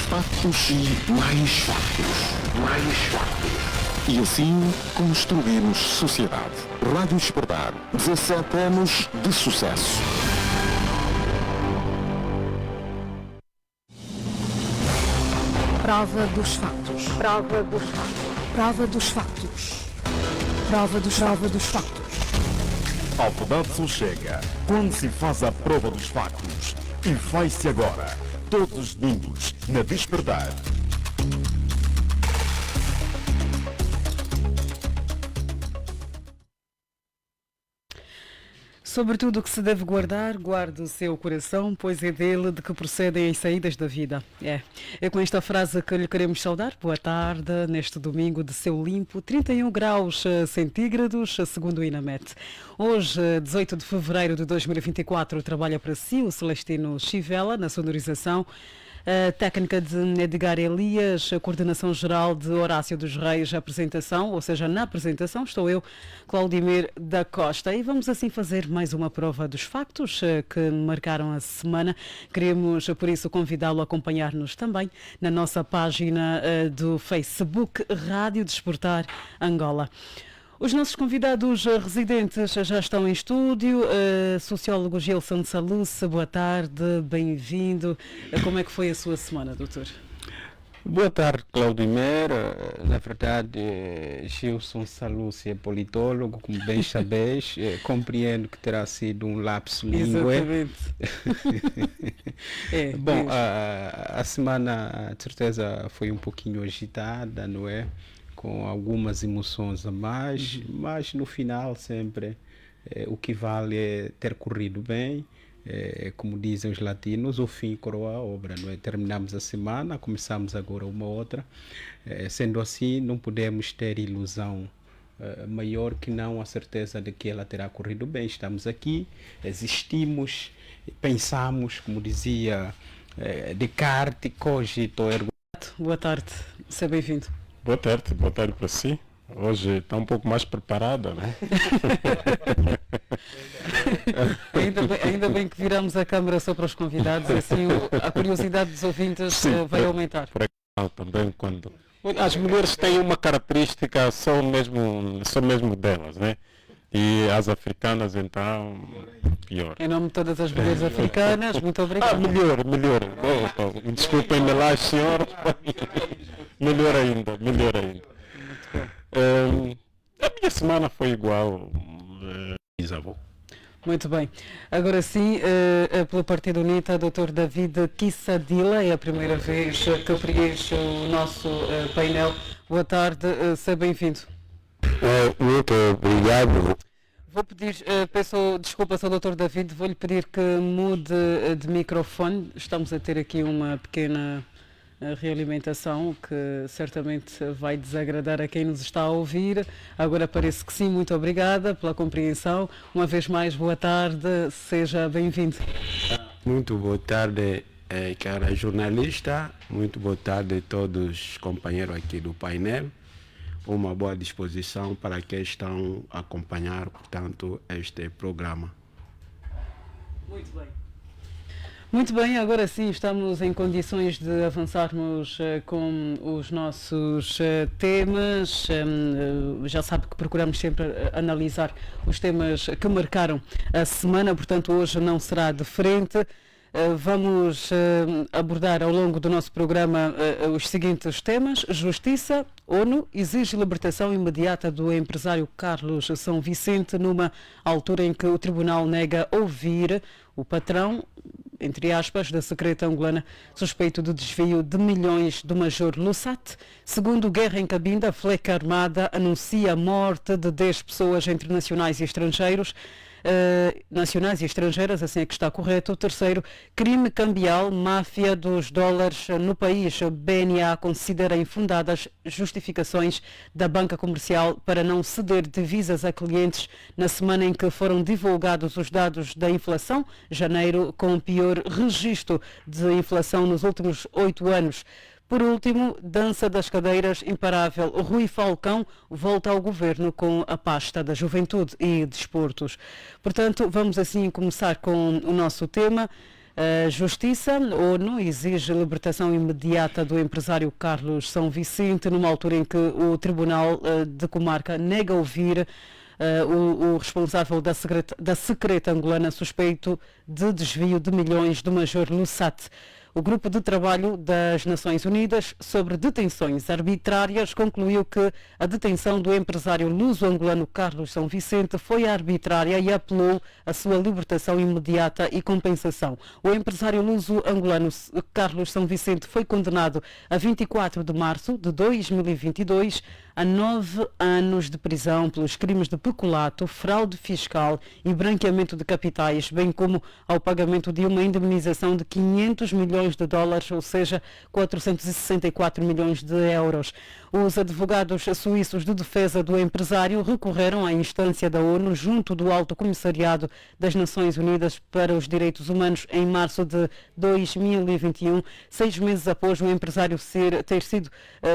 Factos e mais factos. Mais factos. E assim construímos sociedade. Rádio Despertar. 17 anos de sucesso. Prova dos factos. Prova dos factos. Prova dos factos. Prova dos factos. A verdade só chega quando se faz a prova dos factos. E faz-se agora, todos os domingos, na Despertar. Sobretudo o que se deve guardar, guarde o seu coração, pois é dele de que procedem as saídas da vida. É com esta frase que lhe queremos saudar. Boa tarde, neste domingo de céu limpo, 31 graus centígrados, segundo o INAMET. Hoje, 18 de fevereiro de 2024, trabalha para si o Celestino Chivela, na sonorização. A técnica de Edgar Elias, a coordenação geral de Horácio dos Reis, a apresentação, ou seja, na apresentação estou eu, Claudimir da Costa. E vamos assim fazer mais uma prova dos factos que marcaram a semana. Queremos, por isso, convidá-lo a acompanhar-nos também na nossa página do Facebook Rádio Despertar Angola. Os nossos convidados residentes já estão em estúdio. Sociólogo Gilson Saluce, boa tarde, bem-vindo. Como é que foi a sua semana, doutor? Boa tarde, Claudimir. Na verdade, Gilson Saluce é politólogo, como bem sabeis. Compreendo que terá sido um lapso língua. Exatamente. Bom, a semana, de certeza, foi um pouquinho agitada, não é? Com algumas emoções a mais, mas no final sempre o que vale é ter corrido bem, como dizem os latinos, o fim coroa a obra, não é? Terminamos a semana, começamos agora uma outra, sendo assim não podemos ter ilusão maior que não a certeza de que ela terá corrido bem. Estamos aqui, existimos, pensamos, como dizia Descartes, cogito ergo. Boa tarde, seja bem-vindo. Boa tarde para si. Hoje está um pouco mais preparada, né? ainda bem que viramos a câmara só para os convidados, assim a curiosidade dos ouvintes vai aumentar. Também quando... As mulheres têm uma característica só mesmo delas, né? E as africanas, então, pior. Em nome de todas as mulheres africanas, muito obrigado. Melhor. Desculpem-me lá, senhor. Melhor ainda. A minha semana foi igual, bisavô. Muito bem. Agora sim, pelo Partido UNITA, Dr. David Kissadila, é a primeira vez que preenche o nosso painel. Boa tarde, seja bem-vindo. Muito obrigado. Vou pedir, peço desculpas ao Dr. David, vou-lhe pedir que mude de microfone. Estamos a ter aqui uma pequena realimentação que certamente vai desagradar a quem nos está a ouvir. Agora parece que sim, muito obrigada pela compreensão. Uma vez mais, boa tarde, seja bem-vindo. Muito boa tarde, cara jornalista. Muito boa tarde a todos os companheiros aqui do painel. Uma boa disposição para quem estão a acompanhar, portanto, este programa. Muito bem. Muito bem, agora sim estamos em condições de avançarmos com os nossos temas. Já sabe que procuramos sempre analisar os temas que marcaram a semana, portanto hoje não será diferente. Vamos abordar ao longo do nosso programa os seguintes temas. Justiça, ONU exige libertação imediata do empresário Carlos São Vicente numa altura em que o tribunal nega ouvir o patrão, entre aspas, da secreta angolana, suspeito de desvio de milhões do Major Lussat. Segundo Guerra em Cabinda, a Fleca Armada anuncia a morte de 10 pessoas entre nacionais e estrangeiros. Nacionais e estrangeiras, assim é que está correto. O terceiro, crime cambial, máfia dos dólares no país. A BNA considera infundadas justificações da banca comercial para não ceder divisas a clientes na semana em que foram divulgados os dados da inflação, janeiro com o pior registro de inflação nos últimos 8 anos. Por último, dança das cadeiras imparável. Rui Falcão volta ao governo com a pasta da Juventude e Desportos. Portanto, vamos assim começar com o nosso tema. A Justiça, ONU, exige a libertação imediata do empresário Carlos São Vicente, numa altura em que o Tribunal de Comarca nega ouvir o responsável da secreta angolana suspeito de desvio de milhões do Major Lusat. O Grupo de Trabalho das Nações Unidas sobre Detenções Arbitrárias concluiu que a detenção do empresário luso-angolano Carlos São Vicente foi arbitrária e apelou à sua libertação imediata e compensação. O empresário luso-angolano Carlos São Vicente foi condenado a 24 de março de 2022 a 9 anos de prisão pelos crimes de peculato, fraude fiscal e branqueamento de capitais, bem como ao pagamento de uma indemnização de 500 milhões de dólares, ou seja, 464 milhões de euros. Os advogados suíços de defesa do empresário recorreram à instância da ONU junto do Alto Comissariado das Nações Unidas para os Direitos Humanos em março de 2021, 6 meses após o empresário ter sido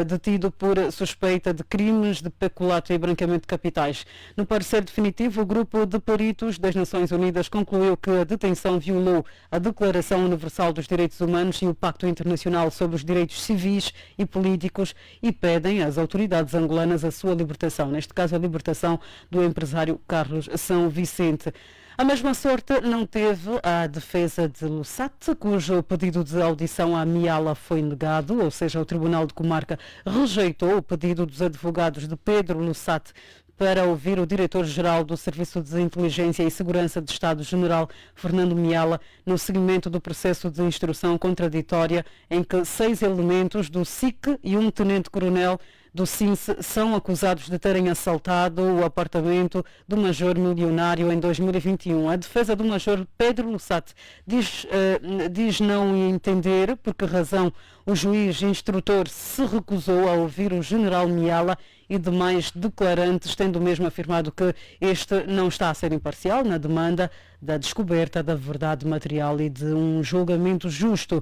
detido por suspeita de crimes de peculato e branqueamento de capitais. No parecer definitivo, o grupo de peritos das Nações Unidas concluiu que a detenção violou a Declaração Universal dos Direitos Humanos e o Pacto Internacional sobre os Direitos Civis e Políticos e pedem às autoridades angolanas a sua libertação, neste caso a libertação do empresário Carlos São Vicente. A mesma sorte não teve a defesa de Lusat, cujo pedido de audição à Miala foi negado, ou seja, o Tribunal de Comarca rejeitou o pedido dos advogados de Pedro Lusat para ouvir o diretor-geral do Serviço de Inteligência e Segurança de Estado-General, Fernando Miala, no seguimento do processo de instrução contraditória em que 6 elementos do SIC e um tenente-coronel do SINSE são acusados de terem assaltado o apartamento do major milionário em 2021. A defesa do major Pedro Lusat diz não entender por que razão o juiz instrutor se recusou a ouvir o general Miala e demais declarantes, tendo mesmo afirmado que este não está a ser imparcial na demanda da descoberta da verdade material e de um julgamento justo.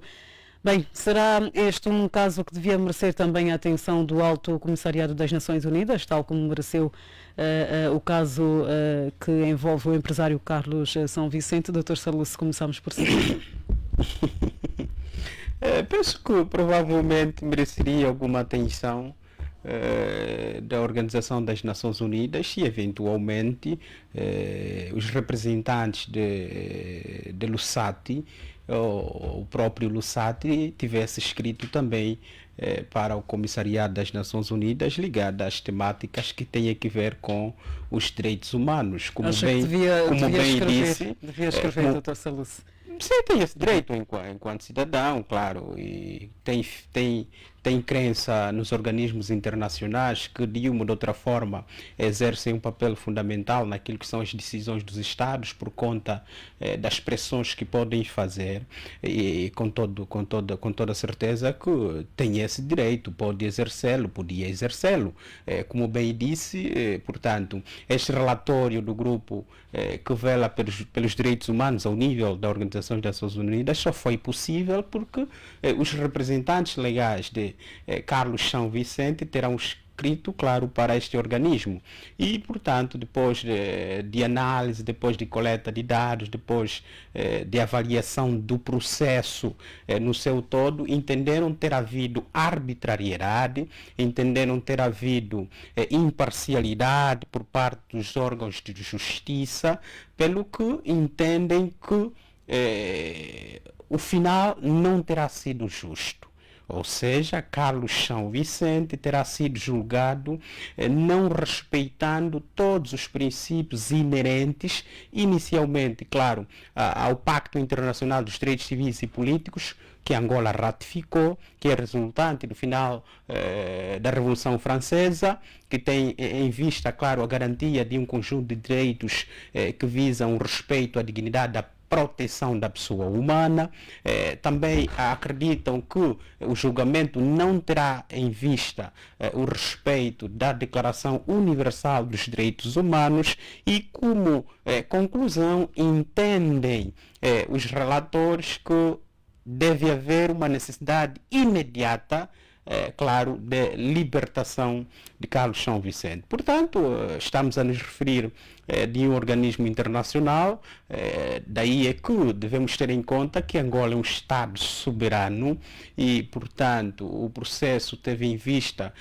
Bem, será este um caso que devia merecer também a atenção do Alto Comissariado das Nações Unidas, tal como mereceu o caso que envolve o empresário Carlos São Vicente? Dr. Saluce, começamos por si. Penso que provavelmente mereceria alguma atenção da Organização das Nações Unidas e eventualmente os representantes de Lusat, o próprio Lusat, tivesse escrito também para o Comissariado das Nações Unidas ligado às temáticas que têm a ver com os direitos humanos. Como bem disse, devia escrever, Dr. Saluce. Sim, tem esse direito enquanto cidadão, claro, e tem crença nos organismos internacionais que de uma ou de outra forma exercem um papel fundamental naquilo que são as decisões dos Estados por conta das pressões que podem fazer, e com toda certeza que tem esse direito, podia exercê-lo. Como bem disse, portanto, este relatório do grupo que vela pelos direitos humanos ao nível da Organização das Nações Unidas só foi possível porque os representantes legais de Carlos São Vicente terão escrito, claro, para este organismo. E, portanto, depois de análise, depois de coleta de dados, depois de avaliação do processo no seu todo, entenderam ter havido arbitrariedade, entenderam ter havido imparcialidade por parte dos órgãos de justiça, pelo que entendem que o final não terá sido justo. Ou seja, Carlos São Vicente terá sido julgado não respeitando todos os princípios inerentes, inicialmente, claro, ao Pacto Internacional dos Direitos Civis e Políticos, que Angola ratificou, que é resultante do final da Revolução Francesa, que tem em vista, claro, a garantia de um conjunto de direitos que visam o respeito à dignidade da proteção da pessoa humana. Também acreditam que o julgamento não terá em vista o respeito da Declaração Universal dos Direitos Humanos e, como conclusão, entendem os relatores que deve haver uma necessidade imediata, claro, de libertação de Carlos São Vicente. Portanto, estamos a nos referir de um organismo internacional. Daí é que devemos ter em conta que Angola é um Estado soberano e, portanto, o processo teve em vista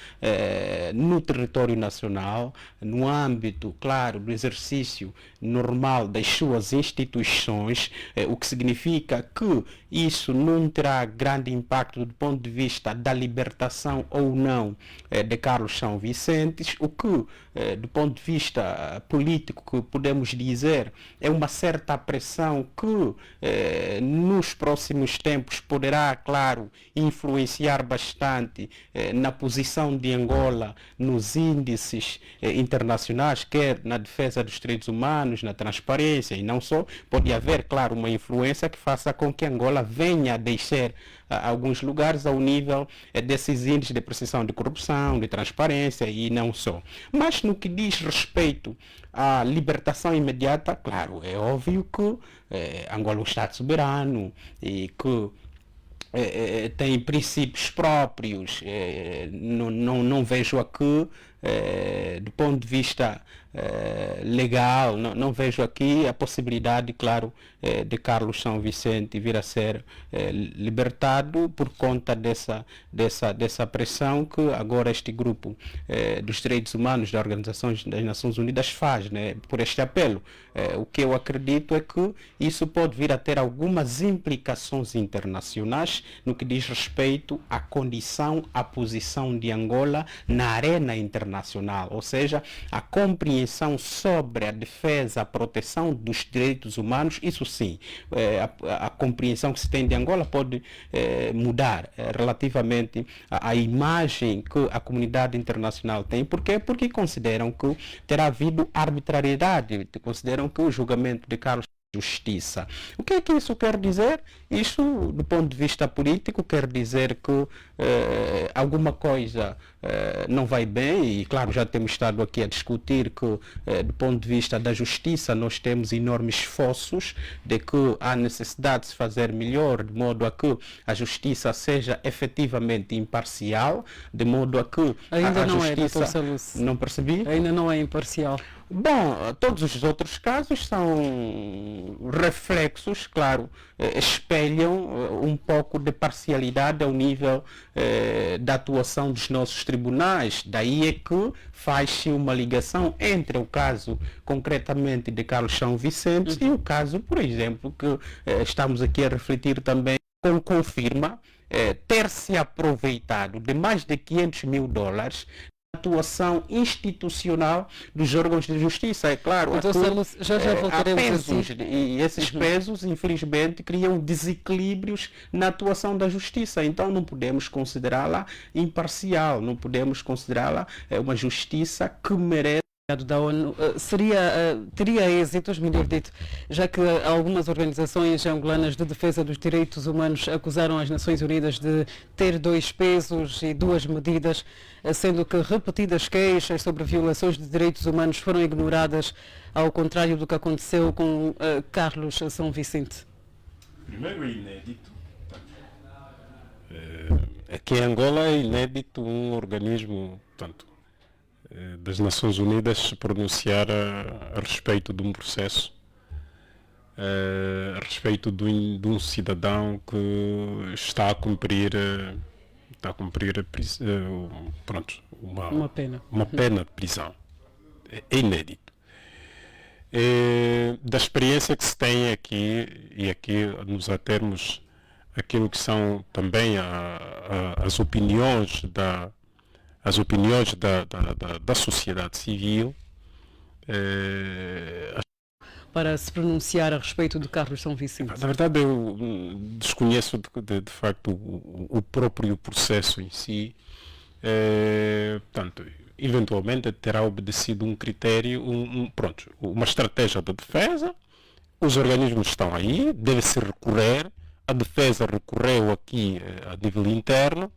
no território nacional, no âmbito, claro, do exercício normal das suas instituições, o que significa que isso não terá grande impacto do ponto de vista da libertação ou não de Carlos São Vicente, o que, do ponto de vista político, que podemos dizer, é uma certa pressão que nos próximos tempos poderá, claro, influenciar bastante na posição de Angola nos índices internacionais, quer na defesa dos direitos humanos, na transparência, e não só, pode haver, claro, uma influência que faça com que Angola venha a deixar alguns lugares ao nível desses índices de percepção de corrupção, de transparência e não só. Mas no que diz respeito à libertação imediata, claro, é óbvio que Angola é um Estado soberano e que tem princípios próprios. Não vejo aqui, do ponto de vista legal, não vejo aqui a possibilidade, claro, de Carlos São Vicente vir a ser libertado por conta dessa pressão que agora este grupo dos direitos humanos da Organização das Nações Unidas faz, né, por este apelo. O que eu acredito é que isso pode vir a ter algumas implicações internacionais no que diz respeito à condição, à posição de Angola na arena internacional, ou seja, a compreensão sobre a defesa, a proteção dos direitos humanos. Isso sim, a compreensão que se tem de Angola pode mudar relativamente à imagem que a comunidade internacional tem. Por quê? Porque consideram que terá havido arbitrariedade, consideram que o julgamento de Carlos Justiça. O que é que isso quer dizer? Isso, do ponto de vista político, quer dizer que alguma coisa não vai bem, e claro, já temos estado aqui a discutir que, do ponto de vista da justiça, nós temos enormes esforços de que há necessidade de se fazer melhor, de modo a que a justiça seja efetivamente imparcial, de modo a que ainda a não justiça... é, Dr. Saluce. Não percebi? Ainda não é imparcial. Bom, todos os outros casos são reflexos, claro, espelham um pouco de parcialidade ao nível da atuação dos nossos tribunais. Daí é que faz-se uma ligação entre o caso, concretamente, de Carlos São Vicente e o caso, por exemplo, que estamos aqui a refletir também, confirma ter se aproveitado de mais de $500 mil atuação institucional dos órgãos de justiça. É claro, já voltaremos há pesos, e esses pesos, infelizmente, criam desequilíbrios na atuação da justiça. Então não podemos considerá-la imparcial, não podemos considerá-la uma justiça que merece da ONU teria êxitos, melhor dito, já que algumas organizações angolanas de defesa dos direitos humanos acusaram as Nações Unidas de ter dois pesos e duas medidas, sendo que repetidas queixas sobre violações de direitos humanos foram ignoradas, ao contrário do que aconteceu com Carlos São Vicente. Primeiro é inédito. Aqui em Angola é inédito um organismo, portanto, das Nações Unidas se pronunciar a respeito de um processo, a respeito de um cidadão que está a cumprir uma pena de prisão. É inédito. Da experiência que se tem aqui, e aqui nos atermos aquilo que são também as opiniões da sociedade civil, para se pronunciar a respeito de Carlos São Vicente. Na verdade, eu desconheço de facto o próprio processo em si. Portanto, eventualmente terá obedecido um critério, uma estratégia de defesa. Os organismos estão aí, deve-se recorrer. A defesa recorreu aqui a nível interno.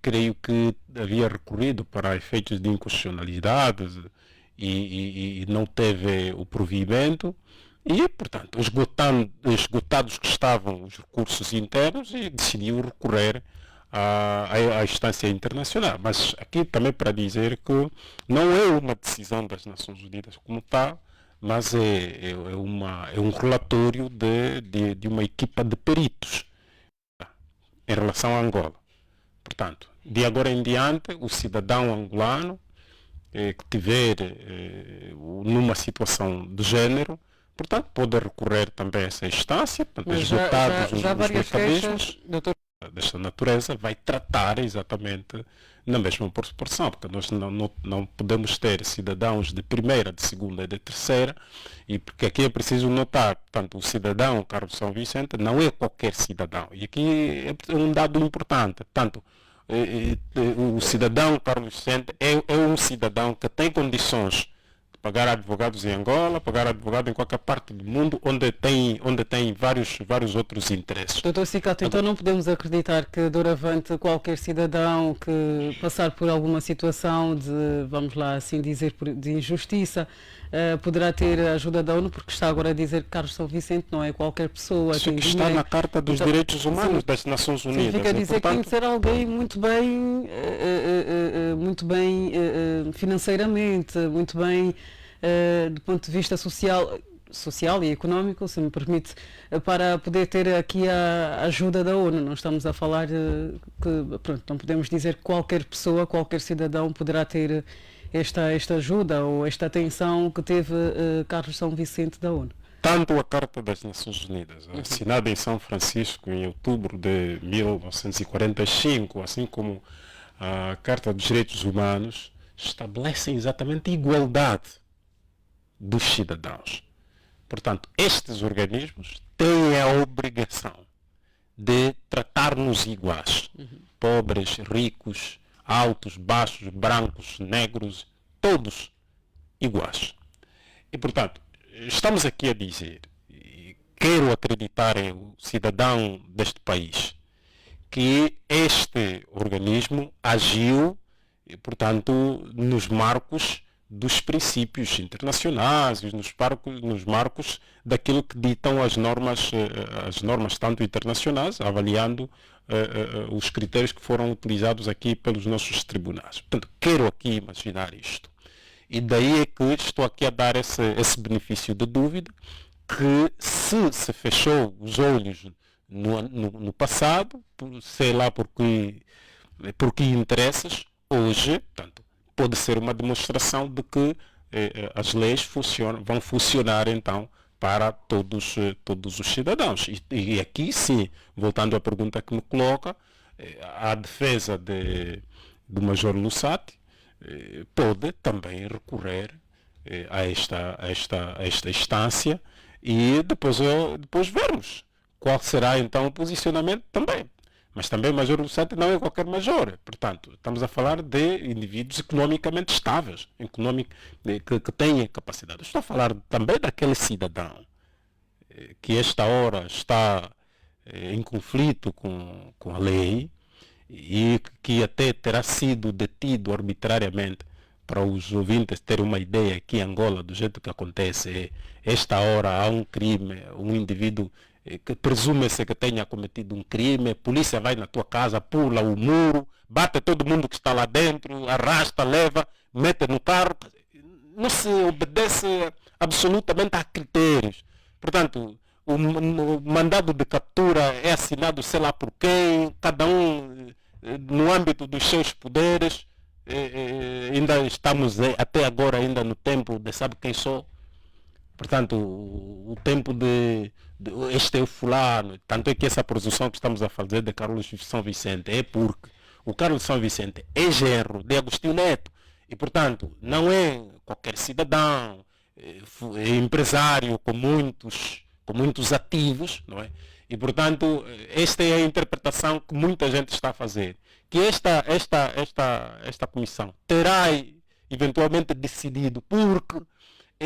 Creio que havia recorrido para efeitos de inconstitucionalidade e não teve o provimento e, portanto, esgotados que estavam os recursos internos, e decidiu recorrer à instância internacional. Mas aqui também para dizer que não é uma decisão das Nações Unidas como está, mas é um relatório de uma equipa de peritos em relação a Angola. Portanto, de agora em diante, o cidadão angolano que tiver numa situação de género, portanto, pode recorrer também a essa instância, portanto, esgotados os mecanismos desta natureza, vai tratar exatamente na mesma proporção, porque nós não podemos ter cidadãos de primeira, de segunda e de terceira, e porque aqui é preciso notar, portanto, o cidadão Carlos São Vicente não é qualquer cidadão, e aqui é um dado importante, portanto, o cidadão Carlos Vicente é um cidadão que tem condições de pagar advogados em Angola, pagar advogado em qualquer parte do mundo onde tem vários outros interesses. Doutor Cicato, então não podemos acreditar que doravante qualquer cidadão que passar por alguma situação de, vamos lá assim dizer, de injustiça, poderá ter a ajuda da ONU, porque está agora a dizer que Carlos São Vicente não é qualquer pessoa. Está na Carta dos Direitos Humanos das Nações Unidas. Significa dizer que tem de ser alguém muito bem financeiramente, muito bem do ponto de vista social e económico, se me permite, para poder ter aqui a ajuda da ONU. Não estamos a falar que, pronto, não podemos dizer que qualquer pessoa, qualquer cidadão poderá ter esta ajuda ou esta atenção que teve Carlos São Vicente da ONU. Tanto a Carta das Nações Unidas, assinada em São Francisco em outubro de 1945, assim como a Carta dos Direitos Humanos, estabelecem exatamente a igualdade dos cidadãos. Portanto, estes organismos têm a obrigação de tratar-nos iguais. Pobres, ricos, altos, baixos, brancos, negros, todos iguais. E, portanto, estamos aqui a dizer, e quero acreditar em o cidadão deste país, que este organismo agiu, e, portanto, nos marcos dos princípios internacionais, nos marcos daquilo que ditam as normas tanto internacionais, avaliando os critérios que foram utilizados aqui pelos nossos tribunais. Portanto, quero aqui imaginar isto. E daí é que estou aqui a dar esse benefício de dúvida, que se fechou os olhos no passado, sei lá por que interesses, hoje, portanto, pode ser uma demonstração de que as leis vão funcionar então para todos os cidadãos. E aqui sim, voltando à pergunta que me coloca, a defesa do Major Lussati pode também recorrer a esta instância e depois vermos qual será então o posicionamento também. Mas também o Major Lussati não é qualquer major. Portanto, estamos a falar de indivíduos economicamente estáveis, que têm capacidade. Estou a falar também daquele cidadão que esta hora está em conflito com a lei e que até terá sido detido arbitrariamente. Para os ouvintes terem uma ideia, aqui em Angola, do jeito que acontece, esta hora há um crime, um indivíduo que presume-se que tenha cometido um crime, a polícia vai na tua casa, pula o muro, bate todo mundo que está lá dentro, arrasta, leva, mete no carro. Não se obedece absolutamente a critérios. Portanto, o mandado de captura é assinado sei lá por quem, cada um no âmbito dos seus poderes. Ainda estamos até agora ainda no tempo de sabe quem sou. Portanto, o tempo de este é o fulano, tanto é que essa presunção que estamos a fazer de Carlos São Vicente é porque o Carlos São Vicente é genro de Agostinho Neto e, portanto, não é qualquer cidadão, é empresário com muitos ativos, não é? E, portanto, esta é a interpretação que muita gente está a fazer, que esta comissão terá eventualmente decidido porque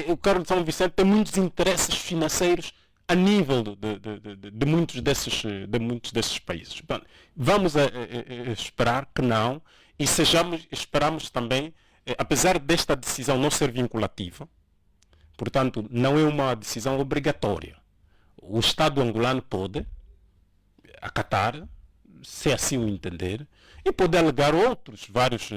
o Carlos São Vicente tem muitos interesses financeiros a nível de muitos desses países. Bom, vamos esperar que não e esperamos também, apesar desta decisão não ser vinculativa, portanto, não é uma decisão obrigatória. O Estado angolano pode acatar se assim o entender, e pode alegar outros, vários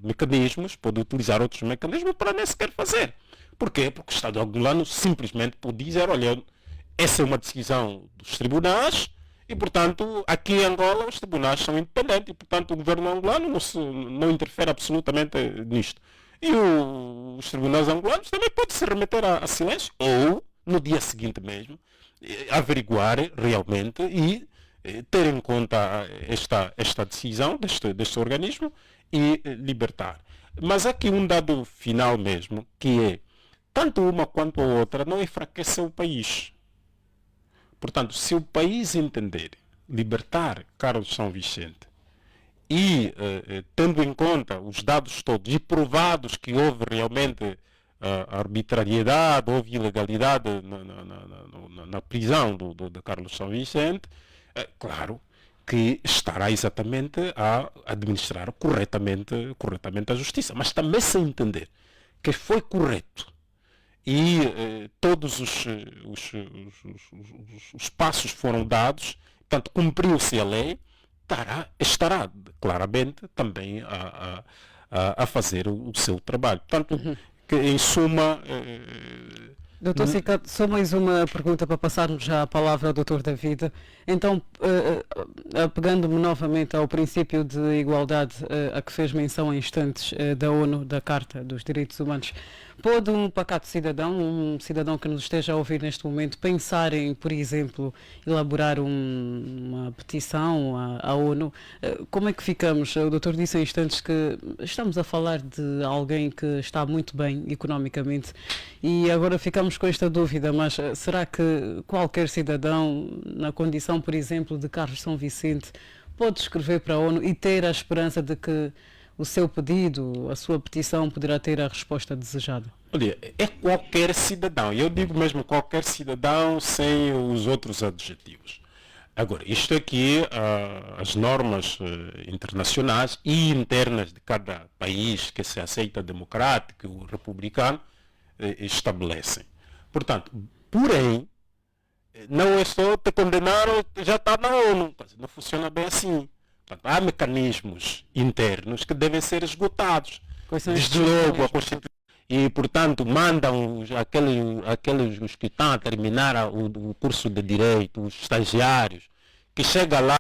mecanismos, pode utilizar outros mecanismos para nem sequer fazer. Por quê? Porque o Estado angolano simplesmente pode dizer, olha, essa é uma decisão dos tribunais e, portanto, aqui em Angola os tribunais são independentes e, portanto, o governo angolano não interfere absolutamente nisto. E os tribunais angolanos também podem se remeter a silêncio ou, no dia seguinte mesmo, averiguar realmente e ter em conta esta decisão deste organismo e libertar. Mas há aqui um dado final mesmo, que é, tanto uma quanto a outra não enfraquece o país. Portanto, se o país entender libertar Carlos São Vicente e, tendo em conta os dados todos e provados que houve realmente arbitrariedade, houve ilegalidade na prisão de Carlos São Vicente, claro que estará exatamente a administrar corretamente a justiça, mas também se entender que foi correto e todos os passos foram dados, portanto cumpriu-se a lei, estará claramente também a fazer o seu trabalho. Portanto, que em suma... Doutor Cicato, só mais uma pergunta para passarmos já a palavra ao Doutor David. Então, pegando-me novamente ao princípio de igualdade a que fez menção há instantes da ONU, da Carta dos Direitos Humanos, pode um pacato cidadão, um cidadão que nos esteja a ouvir neste momento, pensar em, por exemplo, elaborar uma petição à ONU? Como é que ficamos? O doutor disse há instantes que estamos a falar de alguém que está muito bem economicamente e agora ficamos com esta dúvida, mas será que qualquer cidadão, na condição, por exemplo, de Carlos São Vicente, pode escrever para a ONU e ter a esperança de que o seu pedido, a sua petição, poderá ter a resposta desejada? Olha, é qualquer cidadão. Eu digo mesmo qualquer cidadão sem os outros adjetivos. Agora, isto aqui, as normas internacionais e internas de cada país que se aceita democrático ou republicano estabelecem. Portanto, porém, não é só te condenar ou já está na ONU. Não funciona bem assim. Portanto, há mecanismos internos que devem ser esgotados. Desde logo a Constituição. E, portanto, mandam aqueles os que estão a terminar o curso de Direito, os estagiários, que chega lá,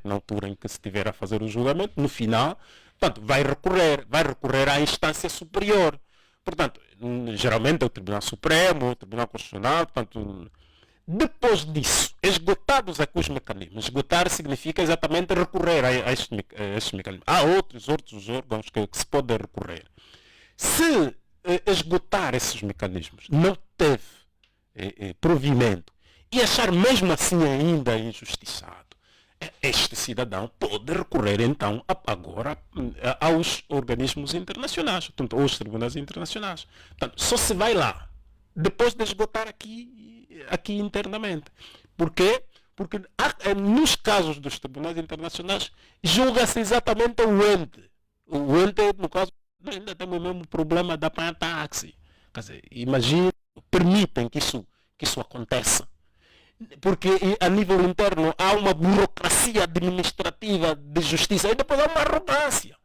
na altura em que se estiver a fazer o julgamento, no final, portanto, vai recorrer à instância superior. Portanto, geralmente é o Tribunal Supremo, o Tribunal Constitucional, portanto, depois disso, esgotados aqui os mecanismos, esgotar significa exatamente recorrer a estes mecanismos. Há outros órgãos que se podem recorrer. Se esgotar esses mecanismos não teve provimento e achar mesmo assim ainda injustiçado, este cidadão pode recorrer então agora aos organismos internacionais, portanto, aos tribunais internacionais. Portanto, só se vai lá depois de esgotar aqui internamente. Por quê? Porque nos casos dos tribunais internacionais julga-se exatamente o ente. O ente, no caso, ainda temos o mesmo problema da táxi. Quer dizer, imagine, permitem que isso aconteça. Porque a nível interno há uma burocracia administrativa de justiça e depois há uma arrogância.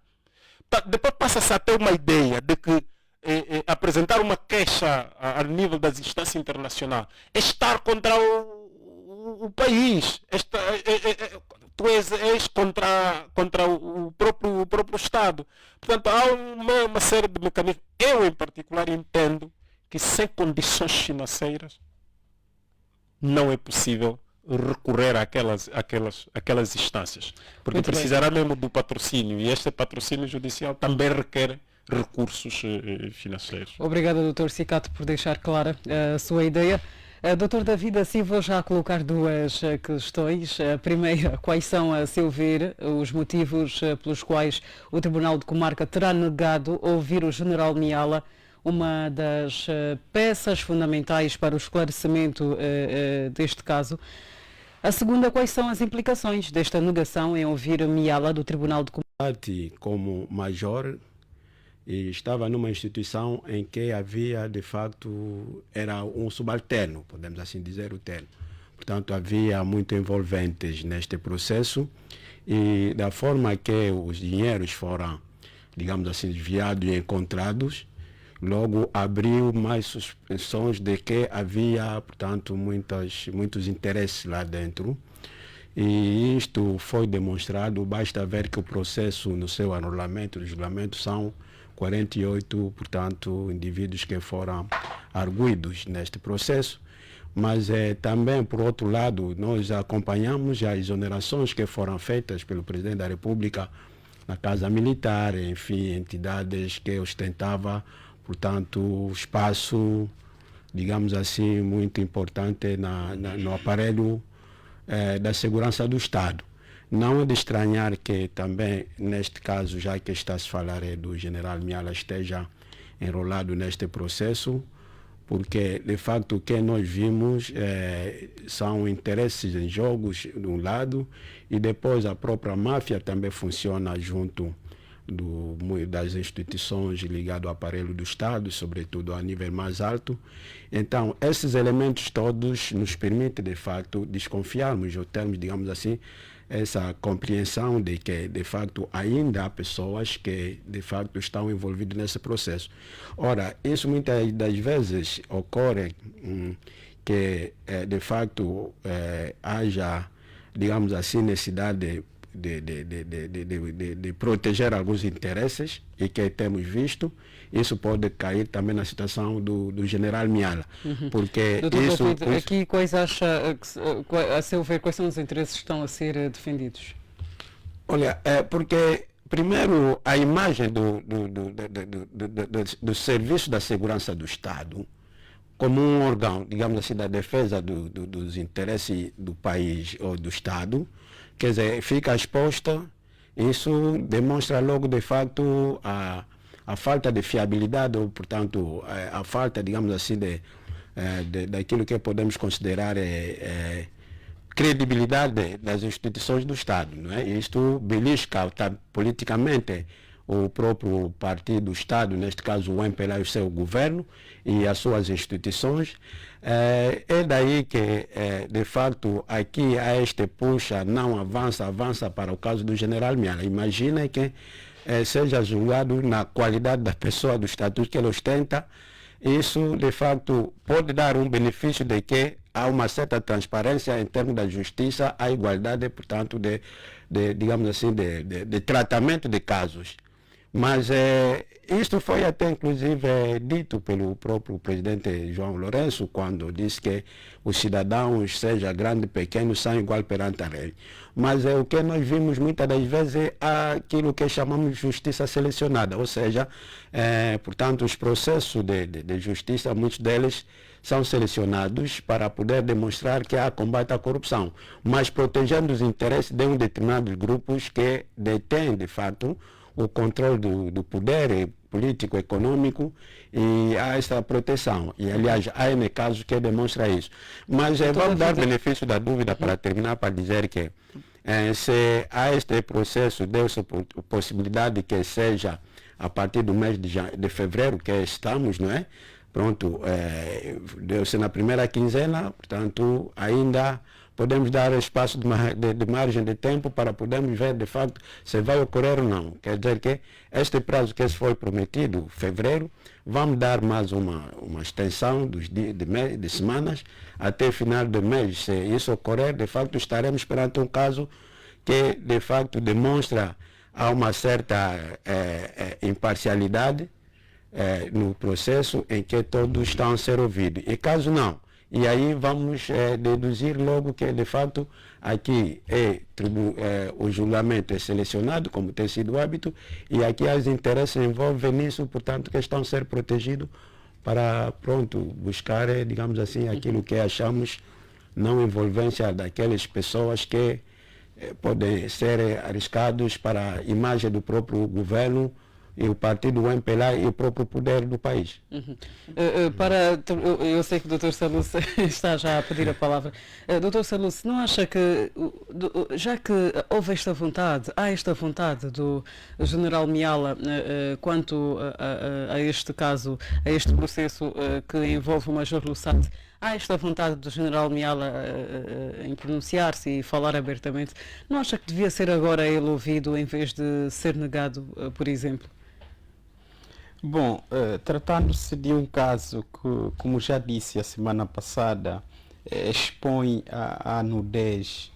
Depois passa-se a ter uma ideia de que apresentar uma queixa a nível das instâncias internacionais é estar contra o país. Tu és contra o próprio Estado. Portanto, há uma série de mecanismos. Eu, em particular, entendo que sem condições financeiras não é possível recorrer àquelas instâncias. Porque Muito precisará mesmo do patrocínio. E este patrocínio judicial também requer recursos financeiros. Obrigado, Dr. Cicato, por deixar clara a sua ideia. Dr. David, assim vou já colocar duas questões. A primeira, quais são, a seu ver, os motivos pelos quais o Tribunal de Comarca terá negado ouvir o General Miala, uma das peças fundamentais para o esclarecimento deste caso? A segunda, quais são as implicações desta negação em ouvir Miala do Tribunal de Comarca? Como major, e estava numa instituição em que havia, de facto, era um subalterno, podemos assim dizer o termo. portanto, havia muito envolventes neste processo e da forma que os dinheiros foram, digamos assim, desviados e encontrados, logo abriu mais suspensões de que havia, portanto, muitos interesses lá dentro. E isto foi demonstrado, basta ver que o processo no seu anulamento, o julgamento, são 48, portanto, indivíduos que foram arguidos neste processo. Mas também, por outro lado, nós acompanhamos as exonerações que foram feitas pelo Presidente da República na Casa Militar, enfim, entidades que ostentavam, portanto, espaço, digamos assim, muito importante no aparelho da segurança do Estado. Não é de estranhar que também, neste caso, já que está a se falar do general Miala, esteja enrolado neste processo, porque, de facto, o que nós vimos são interesses em jogos, de um lado, e depois a própria máfia também funciona junto das instituições ligadas ao aparelho do Estado, sobretudo a nível mais alto. Então, esses elementos todos nos permitem, de facto, desconfiarmos, ou termos, digamos assim, essa compreensão de que, de facto, ainda há pessoas que, de facto, estão envolvidas nesse processo. Ora, isso muitas das vezes ocorre que, de facto, haja, digamos assim, necessidade de proteger alguns interesses e que temos visto. Isso pode cair também na situação do general Miala. Porque Doutor isso, David, aqui quais acha, a seu ver, quais são os interesses que estão a ser defendidos? olha, porque primeiro a imagem do Serviço da Segurança do Estado como um órgão, digamos assim, da defesa dos interesses do país ou do Estado, quer dizer, fica exposta. Isso demonstra logo, de facto, a falta de fiabilidade, ou, portanto, a falta, digamos assim, daquilo que podemos considerar credibilidade das instituições do Estado. Não é? Isto belisca politicamente o próprio partido do Estado, neste caso o MPLA e o seu governo e as suas instituições. É daí que, de facto, aqui a este puxa, não avança para o caso do general Miala. Imagina que seja julgado na qualidade da pessoa, do estatuto que ele ostenta. Isso, de facto, pode dar um benefício de que há uma certa transparência em termos da justiça, a igualdade, portanto, digamos assim, de tratamento de casos. Mas isto foi até, inclusive, dito pelo próprio presidente João Lourenço, quando disse que os cidadãos, seja grande ou pequeno, são igual perante a lei. Mas o que nós vimos muitas das vezes é aquilo que chamamos de justiça selecionada, ou seja, portanto, os processos de justiça, muitos deles são selecionados para poder demonstrar que há combate à corrupção, mas protegendo os interesses de um determinado grupos que detêm, de fato, o controle do poder político, econômico, e há essa proteção. E, aliás, há N casos que demonstram isso. Mas vamos dar benefício da dúvida para terminar, para dizer que se há este processo, deu-se a possibilidade que seja a partir do mês de fevereiro, que estamos, não é? Pronto, deu-se na primeira quinzena, portanto, ainda podemos dar espaço de margem de tempo para podermos ver, de facto, se vai ocorrer ou não. Quer dizer que este prazo que foi prometido, fevereiro, vamos dar mais uma extensão de semanas até final do mês. Se isso ocorrer, de facto, estaremos perante um caso que, de facto, demonstra há uma certa imparcialidade no processo em que todos estão a ser ouvidos. E caso não, e aí vamos deduzir logo que, de fato, aqui o julgamento é selecionado, como tem sido o hábito, e aqui os interesses envolvem nisso, portanto, que estão a ser protegidos para, pronto, buscar, digamos assim, aquilo que achamos não envolvência daquelas pessoas que podem ser arriscados para a imagem do próprio governo e o partido do MPLA e o próprio poder do país. Eu sei que o Dr. Saluce está já a pedir a palavra. Dr. Saluce, não acha que, já que houve há esta vontade do general Miala quanto a este caso, a este processo que envolve o Major Lussat, há esta vontade do General Miala em pronunciar-se e falar abertamente. Não acha que devia ser agora ele ouvido em vez de ser negado, por exemplo? Bom, tratando-se de um caso que, como já disse a semana passada, expõe a nudez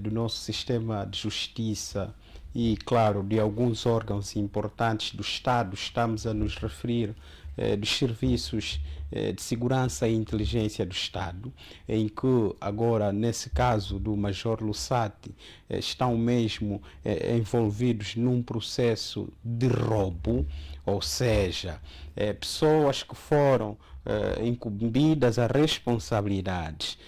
do nosso sistema de justiça e, claro, de alguns órgãos importantes do Estado, estamos a nos referir dos serviços de segurança e inteligência do Estado, em que agora, nesse caso do Major Lussati, estão mesmo envolvidos num processo de roubo, ou seja, pessoas que foram incumbidas a responsabilidades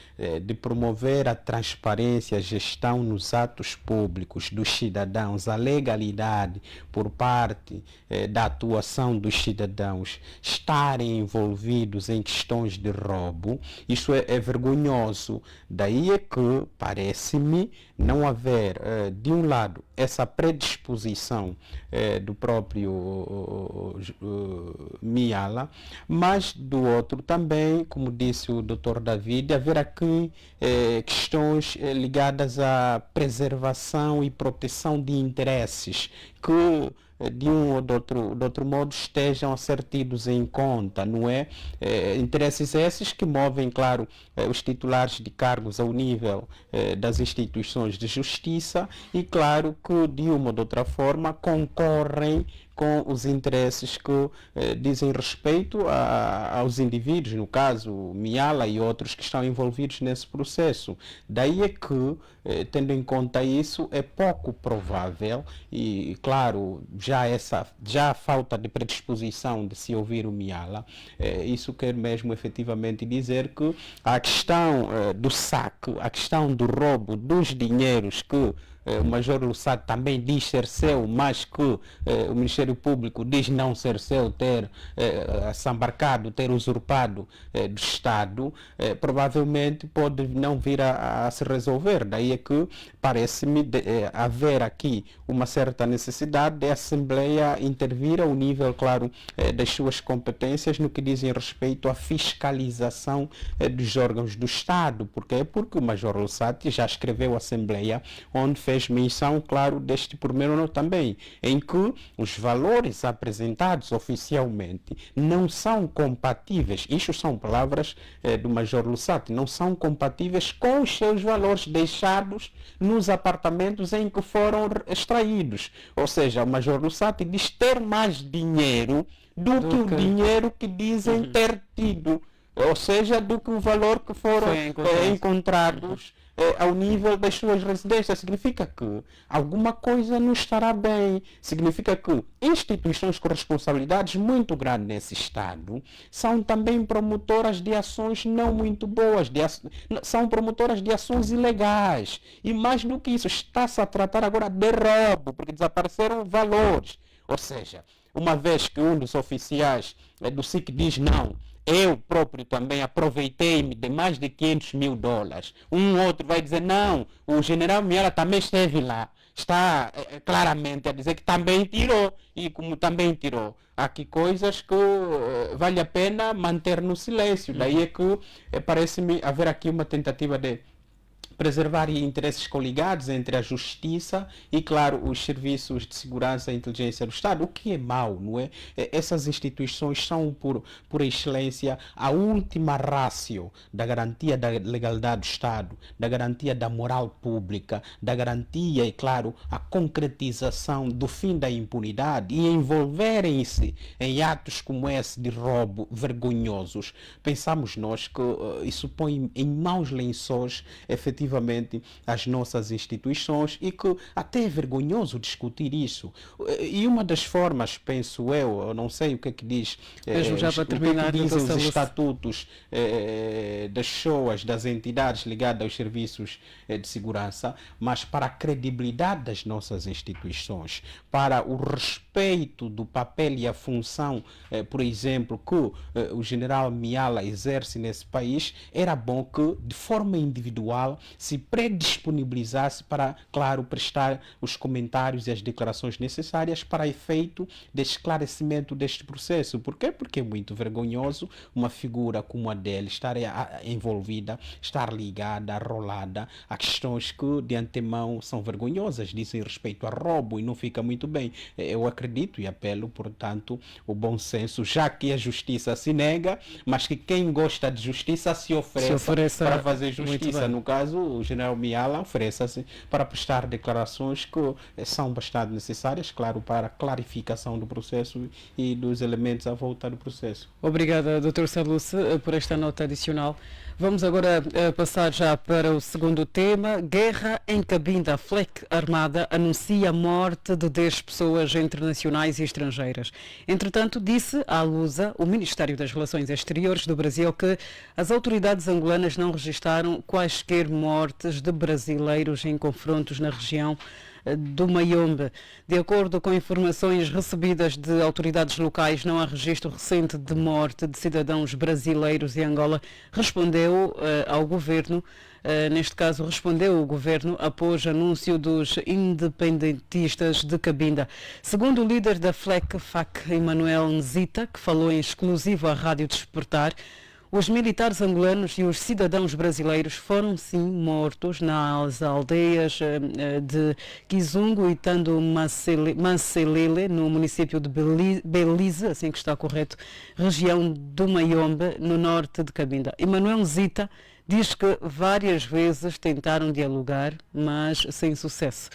de promover a transparência, a gestão nos atos públicos dos cidadãos, a legalidade por parte da atuação dos cidadãos, estarem envolvidos em questões de roubo. Isso é vergonhoso. Daí é que parece-me não haver, de um lado, essa predisposição do próprio Miala, mas do outro também, como disse o Dr. David, haver aqui questões ligadas à preservação e proteção de interesses que de um ou de outro modo estejam a ser tidos em conta, não é? Interesses esses que movem, claro, os titulares de cargos ao nível das instituições de justiça e, claro, que de uma ou de outra forma concorrem com os interesses que dizem respeito aos indivíduos, no caso Miala e outros que estão envolvidos nesse processo. Daí é que, tendo em conta isso, é pouco provável e, claro, já a falta de predisposição de se ouvir o Miala, isso quer mesmo efetivamente dizer que a questão do saque, a questão do roubo dos dinheiros que o Major Lussati também diz ser seu, mas que o Ministério Público diz não ser seu, ter assambarcado, ter usurpado do Estado, provavelmente pode não vir a se resolver. Daí é que parece-me haver aqui uma certa necessidade de a Assembleia intervir ao nível, claro, das suas competências no que dizem respeito à fiscalização dos órgãos do Estado. Porque o Major Lussati já escreveu à Assembleia, onde fez menção, claro, deste pormenor também, em que os valores apresentados oficialmente não são compatíveis, isto são palavras do Major Lussati, não são compatíveis com os seus valores deixados nos apartamentos em que foram extraídos. Ou seja, o Major Lussati diz ter mais dinheiro do que o dinheiro que dizem ter tido, ou seja, do que o valor que foram encontrados ao nível das suas residências. Significa que alguma coisa não estará bem. Significa que instituições com responsabilidades muito grandes nesse Estado são também promotoras de ações não muito boas, são promotoras de ações ilegais. E mais do que isso, está-se a tratar agora de roubo, porque desapareceram valores. Ou seja, uma vez que um dos oficiais do SIC diz não, eu próprio também aproveitei-me de mais de 500 mil dólares. Um outro vai dizer, não, o general Miala também esteve lá. Está claramente a dizer que também tirou. E como também tirou, há aqui coisas que vale a pena manter no silêncio. Daí é que parece-me haver aqui uma tentativa de preservar interesses coligados entre a justiça e, claro, os serviços de segurança e inteligência do Estado, o que é mau, não é? Essas instituições são, por excelência, a última ratio da garantia da legalidade do Estado, da garantia da moral pública, da garantia e, claro, a concretização do fim da impunidade e envolverem-se em atos como esse de roubo vergonhosos. Pensamos nós que isso põe em maus lençóis, efetivamente, as nossas instituições e que até é vergonhoso discutir isso. E uma das formas, penso eu não sei o que é que diz, já para terminar, o que dizem os estatutos das pessoas, das entidades ligadas aos serviços de segurança, mas para a credibilidade das nossas instituições, para o respeito do papel e a função, por exemplo, que o general Miala exerce nesse país, era bom que, de forma individual, se predisponibilizasse para, claro, prestar os comentários e as declarações necessárias para efeito de esclarecimento deste processo. Por quê? Porque é muito vergonhoso uma figura como a dele estar envolvida, estar ligada, arrolada a questões que de antemão são vergonhosas, dizem respeito a roubo e não fica muito bem. Eu acredito e apelo, portanto, o bom senso, já que a justiça se nega, mas que quem gosta de justiça se ofereça para fazer justiça. No caso, o general Miala ofereça-se para prestar declarações que são bastante necessárias, claro, para a clarificação do processo e dos elementos à volta do processo. Obrigada, Dr. Saluce, por esta nota adicional. Vamos agora passar já para o segundo tema. Guerra em Cabinda. A FLEC Armada anuncia a morte de 10 pessoas entre nacionais e estrangeiras. Entretanto, disse à Lusa, o Ministério das Relações Exteriores do Brasil, que as autoridades angolanas não registaram quaisquer mortes de brasileiros em confrontos na região do Mayombe. De acordo com informações recebidas de autoridades locais, não há registro recente de morte de cidadãos brasileiros em Angola. Respondeu ao governo, neste caso respondeu o governo após anúncio dos independentistas de Cabinda. Segundo o líder da FLEC-FAC, Emanuel Nzita, que falou em exclusivo à Rádio Despertar, os militares angolanos e os cidadãos brasileiros foram sim mortos nas aldeias de Kizungo e Tando Macelele, no município de Belize, assim que está correto, região do Mayombe, no norte de Cabinda. Emanuel Zita diz que várias vezes tentaram dialogar, mas sem sucesso.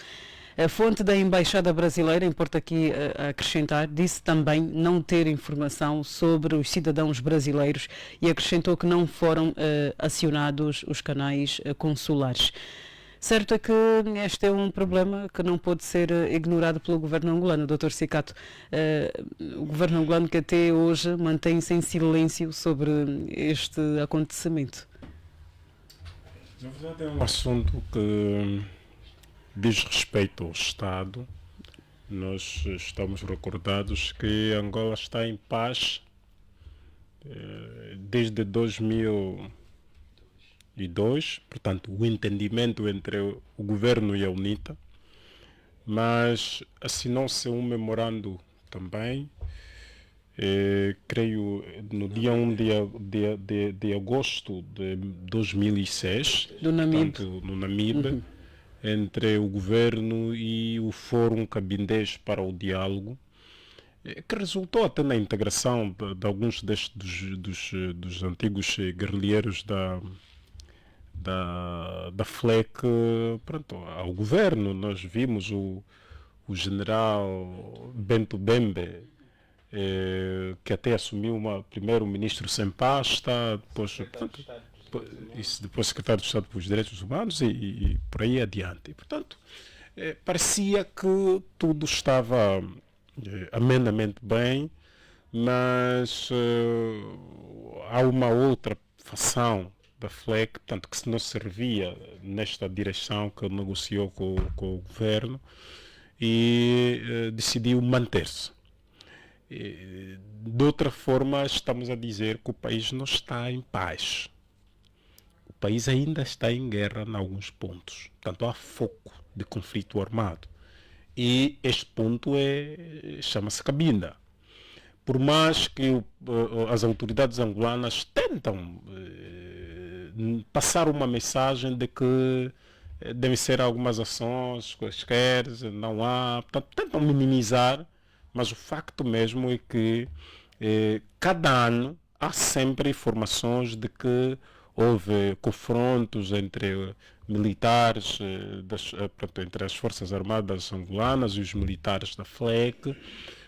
A fonte da Embaixada Brasileira, importa aqui acrescentar, disse também não ter informação sobre os cidadãos brasileiros e acrescentou que não foram acionados os canais consulares. Certo é que este é um problema que não pode ser ignorado pelo governo angolano, Dr. Cicato. O governo angolano que até hoje mantém-se em silêncio sobre este acontecimento. Na verdade é um assunto que diz respeito ao Estado. Nós estamos recordados que Angola está em paz desde 2002, portanto o entendimento entre o governo e a UNITA, mas assinou-se um memorando também, creio no dia 1 de agosto de 2006, no Namibe. Portanto, no Namibe, entre o governo e o Fórum Cabindês para o Diálogo, que resultou até na integração de alguns dos antigos guerrilheiros da FLEC, pronto, ao governo. Nós vimos o general Bento Bembe, que até assumiu primeiro ministro sem pasta, depois secretário de Estado para os Direitos Humanos e por aí adiante. E, portanto, parecia que tudo estava amenamente bem, mas há uma outra fação da FLEC, portanto, que se não servia nesta direção, que negociou com o governo e decidiu manter-se. De outra forma, estamos a dizer que o país não está em paz. O país ainda está em guerra em alguns pontos. Portanto, há foco de conflito armado. E este ponto chama-se Cabinda. Por mais que as autoridades angolanas tentam passar uma mensagem de que devem ser algumas ações quaisquer, não há, portanto, tentam minimizar, mas o facto mesmo é que cada ano há sempre informações de que houve confrontos entre militares, entre as Forças Armadas angolanas e os militares da FLEC,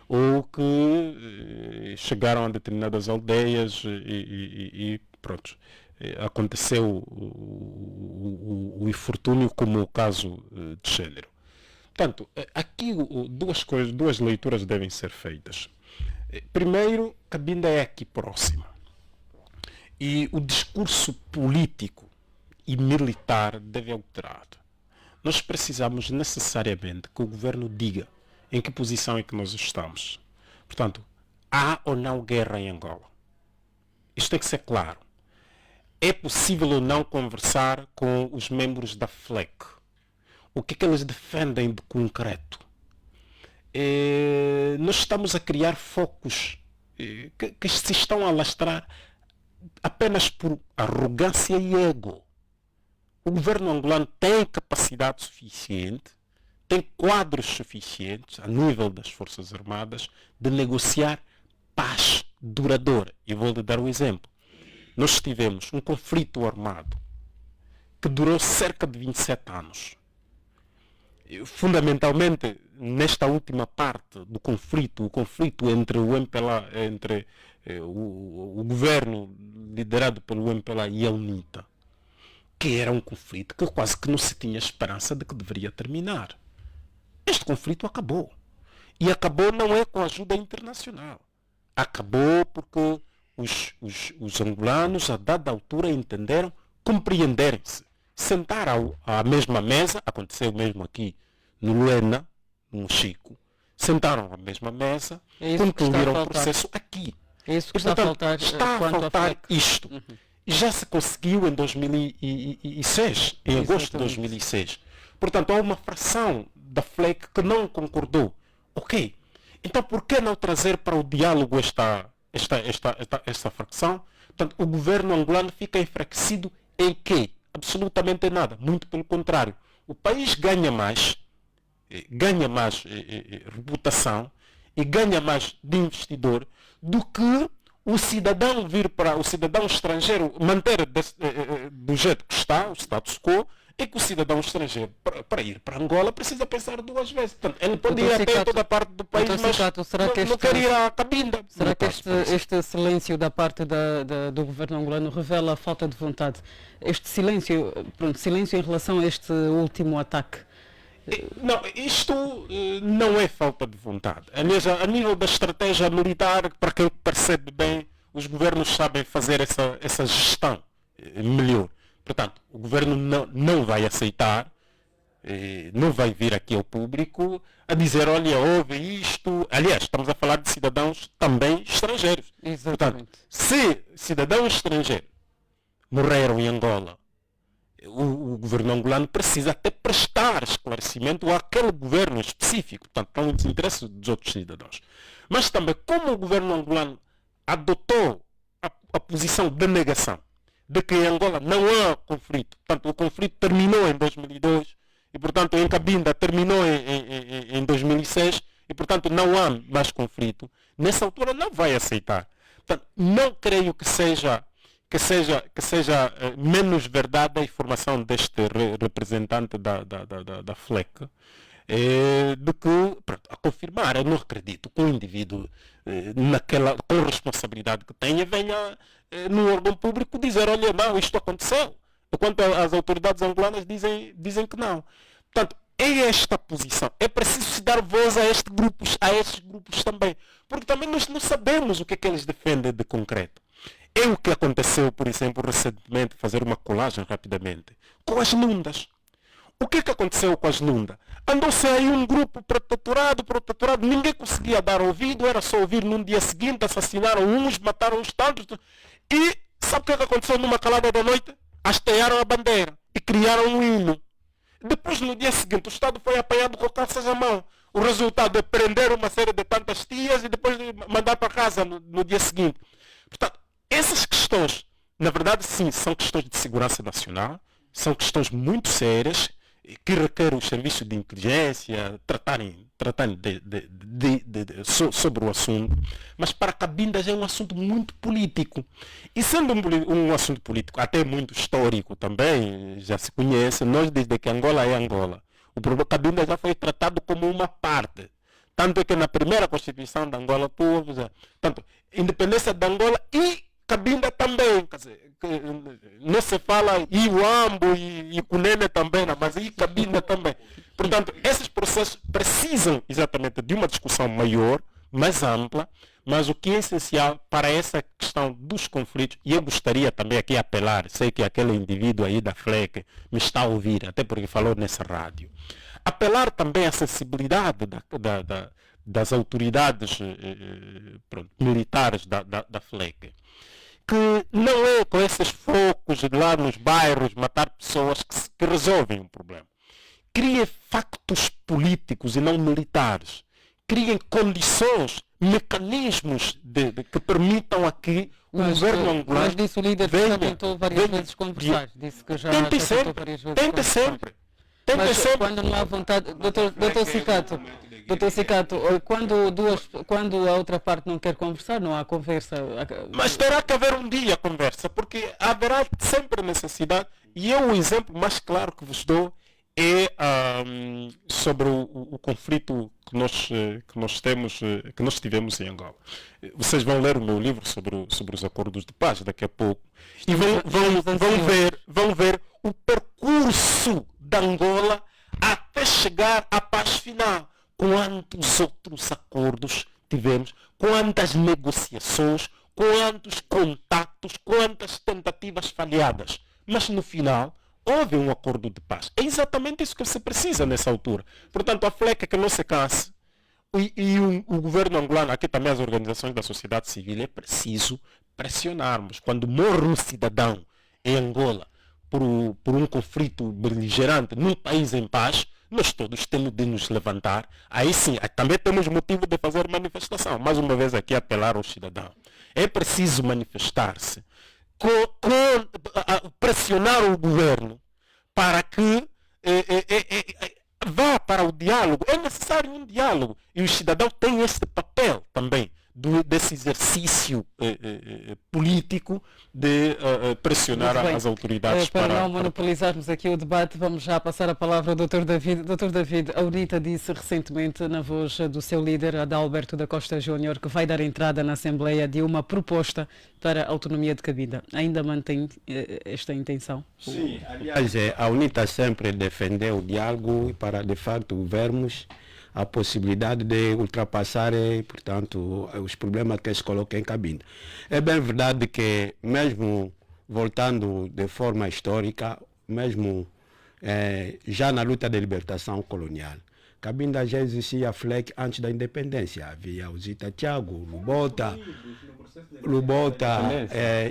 ou que chegaram a determinadas aldeias e pronto, aconteceu o infortúnio, como o caso de Género. Portanto, aqui duas leituras devem ser feitas. Primeiro, Cabinda é aqui próxima. E o discurso político e militar deve alterado. Nós precisamos necessariamente que o governo diga em que posição é que nós estamos. Portanto, há ou não guerra em Angola? Isto tem que ser claro. é possível ou não conversar com os membros da FLEC? O que é que eles defendem de concreto? Nós estamos a criar focos que se estão a alastrar apenas por arrogância e ego. O governo angolano tem capacidade suficiente, tem quadros suficientes a nível das Forças Armadas de negociar paz duradoura. E vou-lhe dar um exemplo. Nós tivemos um conflito armado que durou cerca de 27 anos. Fundamentalmente, nesta última parte do conflito, o conflito entre o MPLA, entre o governo liderado pelo MPLA e a UNITA, que era um conflito que quase que não se tinha esperança de que deveria terminar. Este conflito acabou. E acabou não é com a ajuda internacional. Acabou porque os angolanos, a dada altura, entenderam, compreenderem-se, sentaram à mesma mesa, aconteceu mesmo aqui no Luena, no Chico, sentaram à mesma mesa, concluíram o processo aqui. É isso que E, portanto, está a faltar isto. E já se conseguiu em 2006, em agosto de 2006. Portanto, há uma fração da FLEC que não concordou. Ok, então por que não trazer para o diálogo esta fracção? Portanto, o governo angolano fica enfraquecido em quê? Absolutamente nada. Muito pelo contrário. O país ganha mais reputação e ganha mais de investidor do que o cidadão estrangeiro manter do jeito que está, o status quo, é que o cidadão estrangeiro, para ir para Angola, precisa pensar duas vezes. Portanto, ele pode ir até toda a parte do país, mas não quer ir à Cabinda. Será que este silêncio da parte do governo angolano revela a falta de vontade? Este silêncio, silêncio em relação a este último ataque? Não, isto não é falta de vontade. Aliás, a nível da estratégia militar, para quem percebe bem, os governos sabem fazer essa gestão melhor. Portanto, o governo não vai aceitar, não vai vir aqui ao público a dizer, olha, houve isto. Aliás, estamos a falar de cidadãos também estrangeiros. Exatamente. Portanto, se cidadãos estrangeiros morreram em Angola, o governo angolano precisa até prestar esclarecimento àquele governo específico, portanto, para o desinteresse dos outros cidadãos. Mas também, como o governo angolano adotou a posição de negação, de que em Angola não há conflito, portanto, o conflito terminou em 2002 e, portanto, em Cabinda terminou em 2006 e, portanto, não há mais conflito, nessa altura não vai aceitar. Portanto, não creio que seja menos verdade a informação deste representante da FLEC do que a confirmar. Eu não acredito que um indivíduo com responsabilidade que tenha venha no órgão público dizer, olha, não, isto aconteceu, enquanto as autoridades angolanas dizem que não. Portanto, é esta posição. É preciso se dar voz a estes grupos também, porque também nós não sabemos o que é que eles defendem de concreto. É o que aconteceu, por exemplo, recentemente, fazer uma colagem rapidamente, com as lundas. O que é que aconteceu com as lundas? Andou-se aí um grupo protetorado, ninguém conseguia dar ouvido, era só ouvir num dia seguinte, assassinaram uns, mataram uns tantos. E sabe o que é que aconteceu numa calada da noite? Hastearam a bandeira e criaram um hino. Depois, no dia seguinte, o Estado foi apanhado com calças à mão. O resultado é prender uma série de tantas tias e depois mandar para casa no dia seguinte. Portanto, essas questões, na verdade, sim, são questões de segurança nacional, são questões muito sérias que requerem os serviços de inteligência tratarem sobre o assunto, mas para Cabinda já é um assunto muito político. E sendo um assunto político, até muito histórico também, já se conhece, nós desde que Angola é Angola, o problema Cabinda já foi tratado como uma parte. Tanto é que na primeira Constituição da Angola, tanto independência da Angola e Cabinda também, quer dizer, não se fala e o Ambo e Cunene também, mas e Cabinda também. Portanto, esses processos precisam exatamente de uma discussão maior, mais ampla, mas o que é essencial para essa questão dos conflitos, e eu gostaria também aqui apelar, sei que aquele indivíduo aí da FLEC me está a ouvir, até porque falou nessa rádio, apelar também à sensibilidade das autoridades militares da FLEC, que não é com esses focos lá nos bairros matar pessoas que resolvem o problema. Criem factos políticos e não militares. Criem condições, mecanismos que permitam aqui o governo angolano. Mas disse o líder que já tentou várias vezes conversar. Disse que já tentou várias vezes tente conversar. sempre. Tente Mas sempre. quando não há vontade, doutor Cicato, quando a outra parte não quer conversar, não há conversa. Mas terá que haver um dia a conversa, porque haverá sempre necessidade. E o exemplo mais claro que vos dou é sobre o conflito que nós tivemos em Angola. Vocês vão ler o meu livro sobre os acordos de paz daqui a pouco e vão ver o percurso da Angola até chegar à paz final. Quantos outros acordos tivemos, quantas negociações, quantos contactos, quantas tentativas falhadas. Mas no final houve um acordo de paz. É exatamente isso que se precisa nessa altura. Portanto, a FLEC é que não se canse. E o governo angolano, aqui também as organizações da sociedade civil, é preciso pressionarmos. Quando morre um cidadão em Angola por um conflito beligerante num país em paz, nós todos temos de nos levantar. Aí sim, também temos motivo de fazer manifestação. Mais uma vez aqui apelar ao cidadão. É preciso manifestar-se. Pressionar o governo para que vá para o diálogo. É necessário um diálogo. E o cidadão tem esse papel também, desse exercício político de pressionar as autoridades. Para não monopolizarmos aqui o debate, vamos já passar a palavra ao Dr. David. Dr. David, a UNITA disse recentemente, na voz do seu líder, Adalberto da Costa Júnior, que vai dar entrada na Assembleia de uma proposta para a autonomia de Cabinda. Ainda mantém esta intenção? Sim, aliás, a UNITA sempre defendeu o diálogo para, de facto, vermos a possibilidade de ultrapassar, portanto, os problemas que se colocam em Cabinda. É bem verdade que, mesmo voltando de forma histórica, mesmo já na luta de libertação colonial, Cabinda já existia a FLEC antes da independência. Havia o Zita Tiago, Lubota,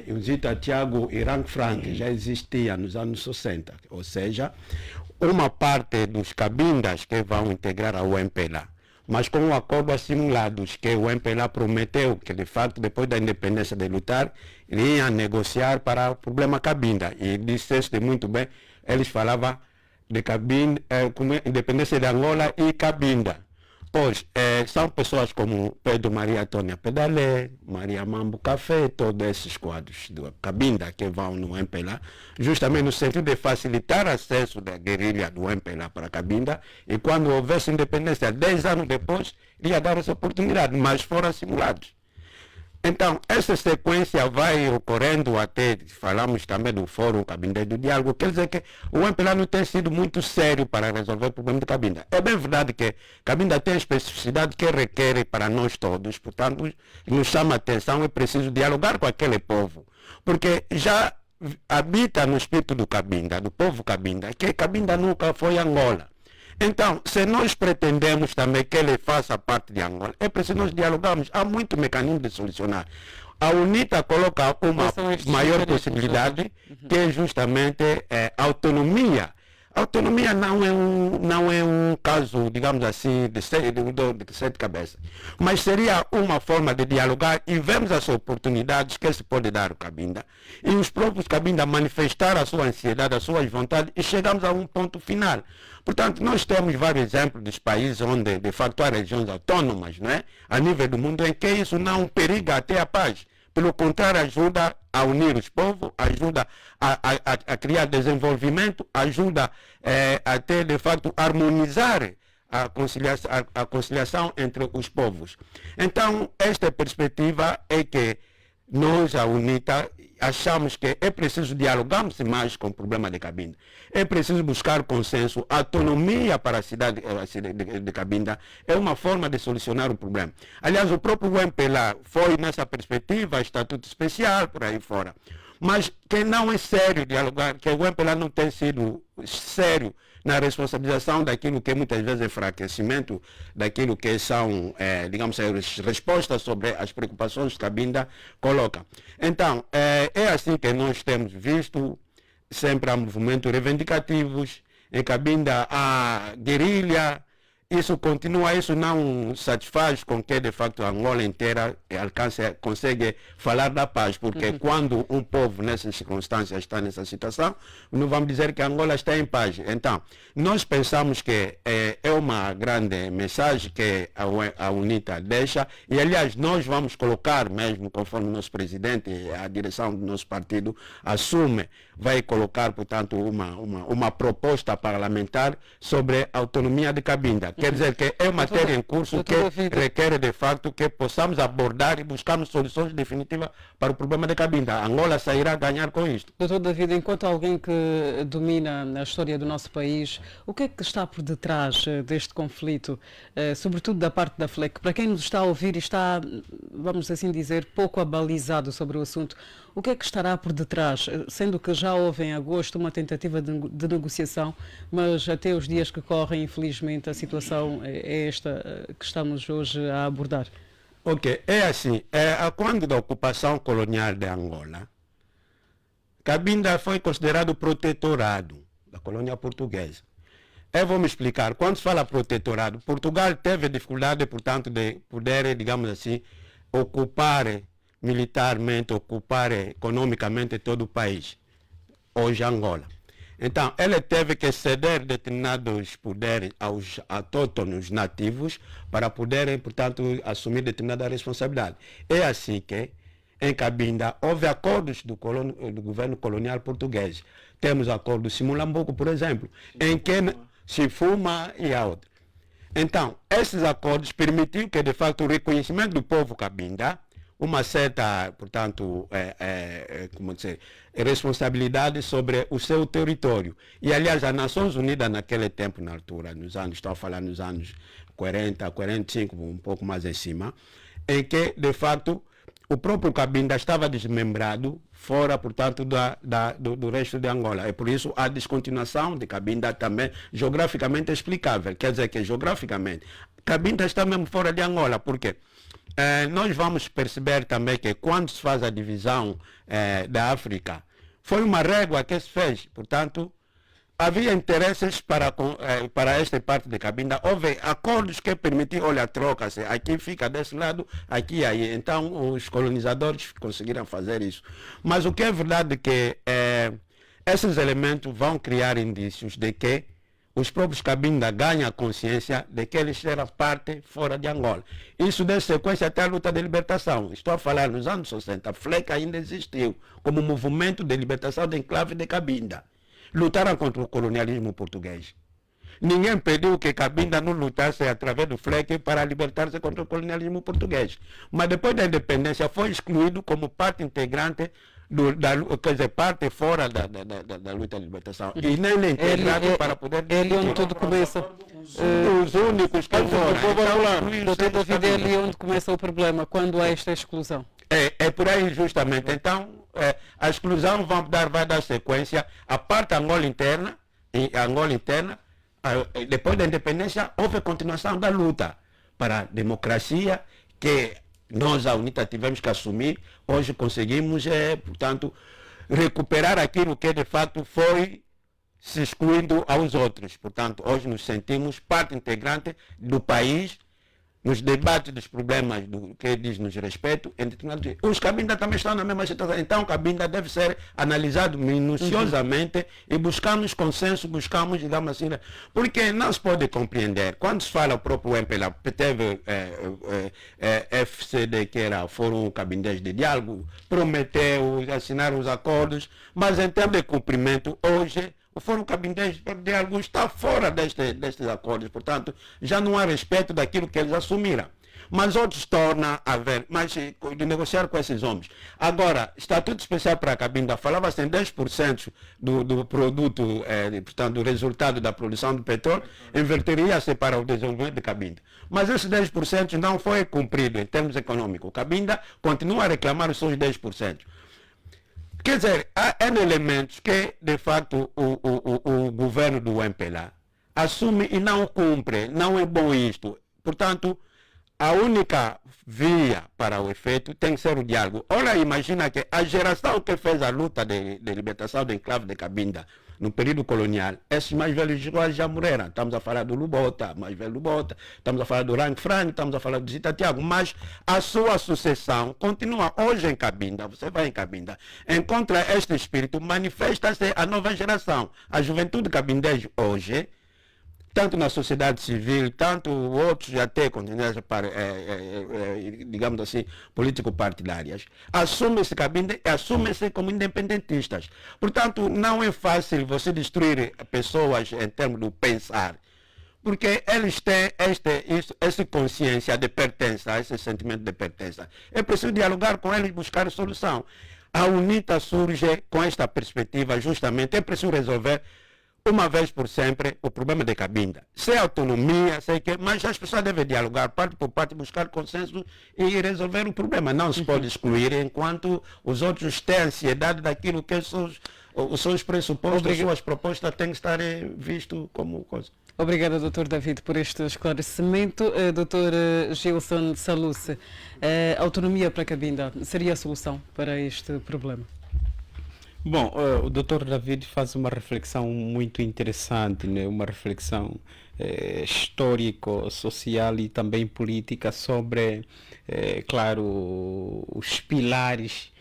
o Zita Tiago e Rang Frank já existia nos anos 60. Ou seja, uma parte dos cabindas que vão integrar a UMPLA, mas com um acordo assimilados que o MPLA prometeu que, de fato, depois da independência de lutar, ele ia negociar para o problema Cabinda. E disseste muito bem, eles falavam de Cabinda, independência de Angola e Cabinda. Pois, são pessoas como Pedro Maria Tônia Pedalé, Maria Mambo Café, todos esses quadros do Cabinda que vão no MPLA, justamente no sentido de facilitar o acesso da guerrilha do MPLA para Cabinda, e quando houvesse independência, 10 anos depois, ia dar essa oportunidade, mas foram simulados. Então, essa sequência vai ocorrendo até, falamos também do Fórum Cabinda e do Diálogo, quer dizer que o MPLA não tem sido muito sério para resolver o problema de Cabinda. É bem verdade que Cabinda tem a especificidade que requer para nós todos, portanto, nos chama a atenção, é preciso dialogar com aquele povo, porque já habita no espírito do Cabinda, do povo Cabinda, que Cabinda nunca foi Angola. Então, se nós pretendemos também que ele faça parte de Angola, é preciso nós dialogarmos. Há muito mecanismo de solucionar. A UNITA coloca uma maior possibilidade, que é justamente a autonomia. A autonomia não é um caso, digamos assim, de sete cabeças, mas seria uma forma de dialogar e vemos as oportunidades que se pode dar ao Cabinda, e os próprios Cabinda manifestar a sua ansiedade, a sua vontade, e chegamos a um ponto final. Portanto, nós temos vários exemplos dos países onde, de facto, há regiões autônomas, não é? A nível do mundo, em que isso não periga até a paz. Pelo contrário, ajuda a unir os povos, ajuda a criar desenvolvimento, ajuda a ter, de facto, harmonizar a conciliação entre os povos. Então, esta perspectiva é que nós, a UNITA, achamos que é preciso dialogarmos mais com o problema de Cabinda. É preciso buscar consenso, autonomia para a cidade de Cabinda é uma forma de solucionar o problema. Aliás, o próprio MPLA foi nessa perspectiva, estatuto especial, por aí fora. mas que não é sério dialogar, que o MPLA não tem sido sério na responsabilização daquilo que muitas vezes é enfraquecimento, daquilo que são, digamos, as respostas sobre as preocupações que Cabinda coloca. Então, é assim que nós temos visto, sempre há movimentos reivindicativos, em Cabinda há guerrilha, isso continua, isso não satisfaz com que de facto a Angola inteira consegue falar da paz, porque quando um povo nessas circunstâncias está nessa situação, não vamos dizer que a Angola está em paz. Então, nós pensamos que é uma grande mensagem que a UNITA deixa, e aliás nós vamos colocar mesmo, conforme o nosso presidente, a direção do nosso partido assume, vai colocar, portanto, uma proposta parlamentar sobre a autonomia de Cabinda. Quer dizer que é matéria em curso que requer, de facto, que possamos abordar e buscarmos soluções definitivas para o problema de Cabinda. A Angola sairá a ganhar com isto. Doutor David, enquanto alguém que domina a história do nosso país, o que é que está por detrás deste conflito, sobretudo da parte da FLEC? Para quem nos está a ouvir e está, vamos assim dizer, pouco abalizado sobre o assunto, o que é que estará por detrás? Sendo que já houve em agosto uma tentativa de negociação, mas até os dias que correm, infelizmente, a situação é esta que estamos hoje a abordar. Ok, é assim, quando da ocupação colonial de Angola, Cabinda foi considerado protetorado da colônia portuguesa. Eu vou me explicar. Quando se fala protetorado, Portugal teve dificuldade, portanto, de poder, digamos assim, ocupar militarmente, ocupar economicamente todo o país, hoje Angola. Então, ele teve que ceder determinados poderes aos autóctonos nativos para poderem, portanto, assumir determinada responsabilidade. É assim que, em Cabinda, houve acordos do governo colonial português. Temos acordo de Simulambuco, por exemplo, em que Chifuma e a outra. Então, esses acordos permitiram que, de fato, o reconhecimento do povo Cabinda, uma certa, portanto, como dizer, responsabilidade sobre o seu território. E, aliás, as Nações Unidas naquele tempo, na altura, estou a falar nos anos 40, 45, um pouco mais em cima, em que, de fato, o próprio Cabinda estava desmembrado fora, portanto, do resto de Angola. É por isso a descontinuação de Cabinda também geograficamente explicável. Quer dizer que, geograficamente, Cabinda está mesmo fora de Angola. Por quê? Nós vamos perceber também que quando se faz a divisão da África, foi uma régua que se fez, portanto, havia interesses para esta parte de Cabinda, houve acordos que permitiam, olha, troca-se, aqui fica desse lado, aqui e aí. Então, os colonizadores conseguiram fazer isso. Mas o que é verdade é que esses elementos vão criar indícios de que os próprios Cabinda ganham a consciência de que eles eram parte fora de Angola. Isso deu sequência até a luta de libertação. Estou a falar nos anos 60. A FLEC ainda existiu como movimento de libertação do enclave de Cabinda. Lutaram contra o colonialismo português. Ninguém pediu que Cabinda não lutasse através do FLEC para libertar-se contra o colonialismo português. Mas depois da independência foi excluído como parte integrante quer dizer, parte fora da luta de libertação. E nem integrado para poder... É ali onde tudo começa. Os únicos que foram. Doutor David, é ali onde começa o problema, quando há esta exclusão. É por aí justamente. Então, a exclusão vai dar sequência à parte Angola interna, depois da independência, houve continuação da luta para a democracia, que nós, a UNITA, tivemos que assumir. Hoje conseguimos, portanto, recuperar aquilo que de fato foi se excluindo aos outros. Portanto, hoje nos sentimos parte integrante do país, nos debates dos problemas que diz nos respeito. Os Cabinda também estão na mesma situação. Então, o Cabinda deve ser analisado minuciosamente e buscamos consenso, digamos assim, porque não se pode compreender. Quando se fala o próprio MPLA, teve FCD, que era o Fórum Cabindês de Diálogo, prometeu assinar os acordos, mas em termos de cumprimento, hoje, o Fórum Cabindês de Diálogo está fora destes acordos, portanto, já não há respeito daquilo que eles assumiram. Mas outros tornam a ver, mas de negociar com esses homens. Agora, Estatuto Especial para a Cabinda, falava-se em 10% do produto, portanto, do resultado da produção do petróleo, inverteria-se para o desenvolvimento de Cabinda. Mas esse 10% não foi cumprido em termos econômicos. Cabinda continua a reclamar os seus 10%. Quer dizer, há N elementos que, de facto, o governo do MPLA assume e não cumpre. Não é bom isto. Portanto, a única via para o efeito tem que ser o diálogo. Olha, imagina que a geração que fez a luta de libertação do enclave de Cabinda no período colonial, esses mais velhos já morreram. Estamos a falar do Lubota, mais velho Lubota, estamos a falar do Rang Frank, estamos a falar do Zita Tiago, mas a sua sucessão continua hoje em Cabinda. Você vai em Cabinda, encontra este espírito, manifesta-se a nova geração. A juventude cabindense hoje, tanto na sociedade civil, tanto outros até continentes, digamos assim, político-partidárias, assumem-se Cabinda e assumem-se como independentistas. Portanto, não é fácil você destruir pessoas em termos do pensar, porque eles têm essa consciência de pertença, esse sentimento de pertença. É preciso dialogar com eles e buscar solução. A UNITA surge com esta perspectiva, justamente, é preciso resolver uma vez por sempre o problema de Cabinda. Sem autonomia, sei que, mas as pessoas devem dialogar parte por parte, buscar consenso e resolver o problema. Não se pode excluir enquanto os outros têm ansiedade daquilo que os seus pressupostos, as suas propostas têm que estar visto como coisa. Obrigada, Dr. David, por este esclarecimento. Dr. Gilson Saluce, autonomia para Cabinda seria a solução para este problema? Bom, o Dr. David faz uma reflexão muito interessante, né? Uma reflexão histórico, social e também política sobre, claro, os pilares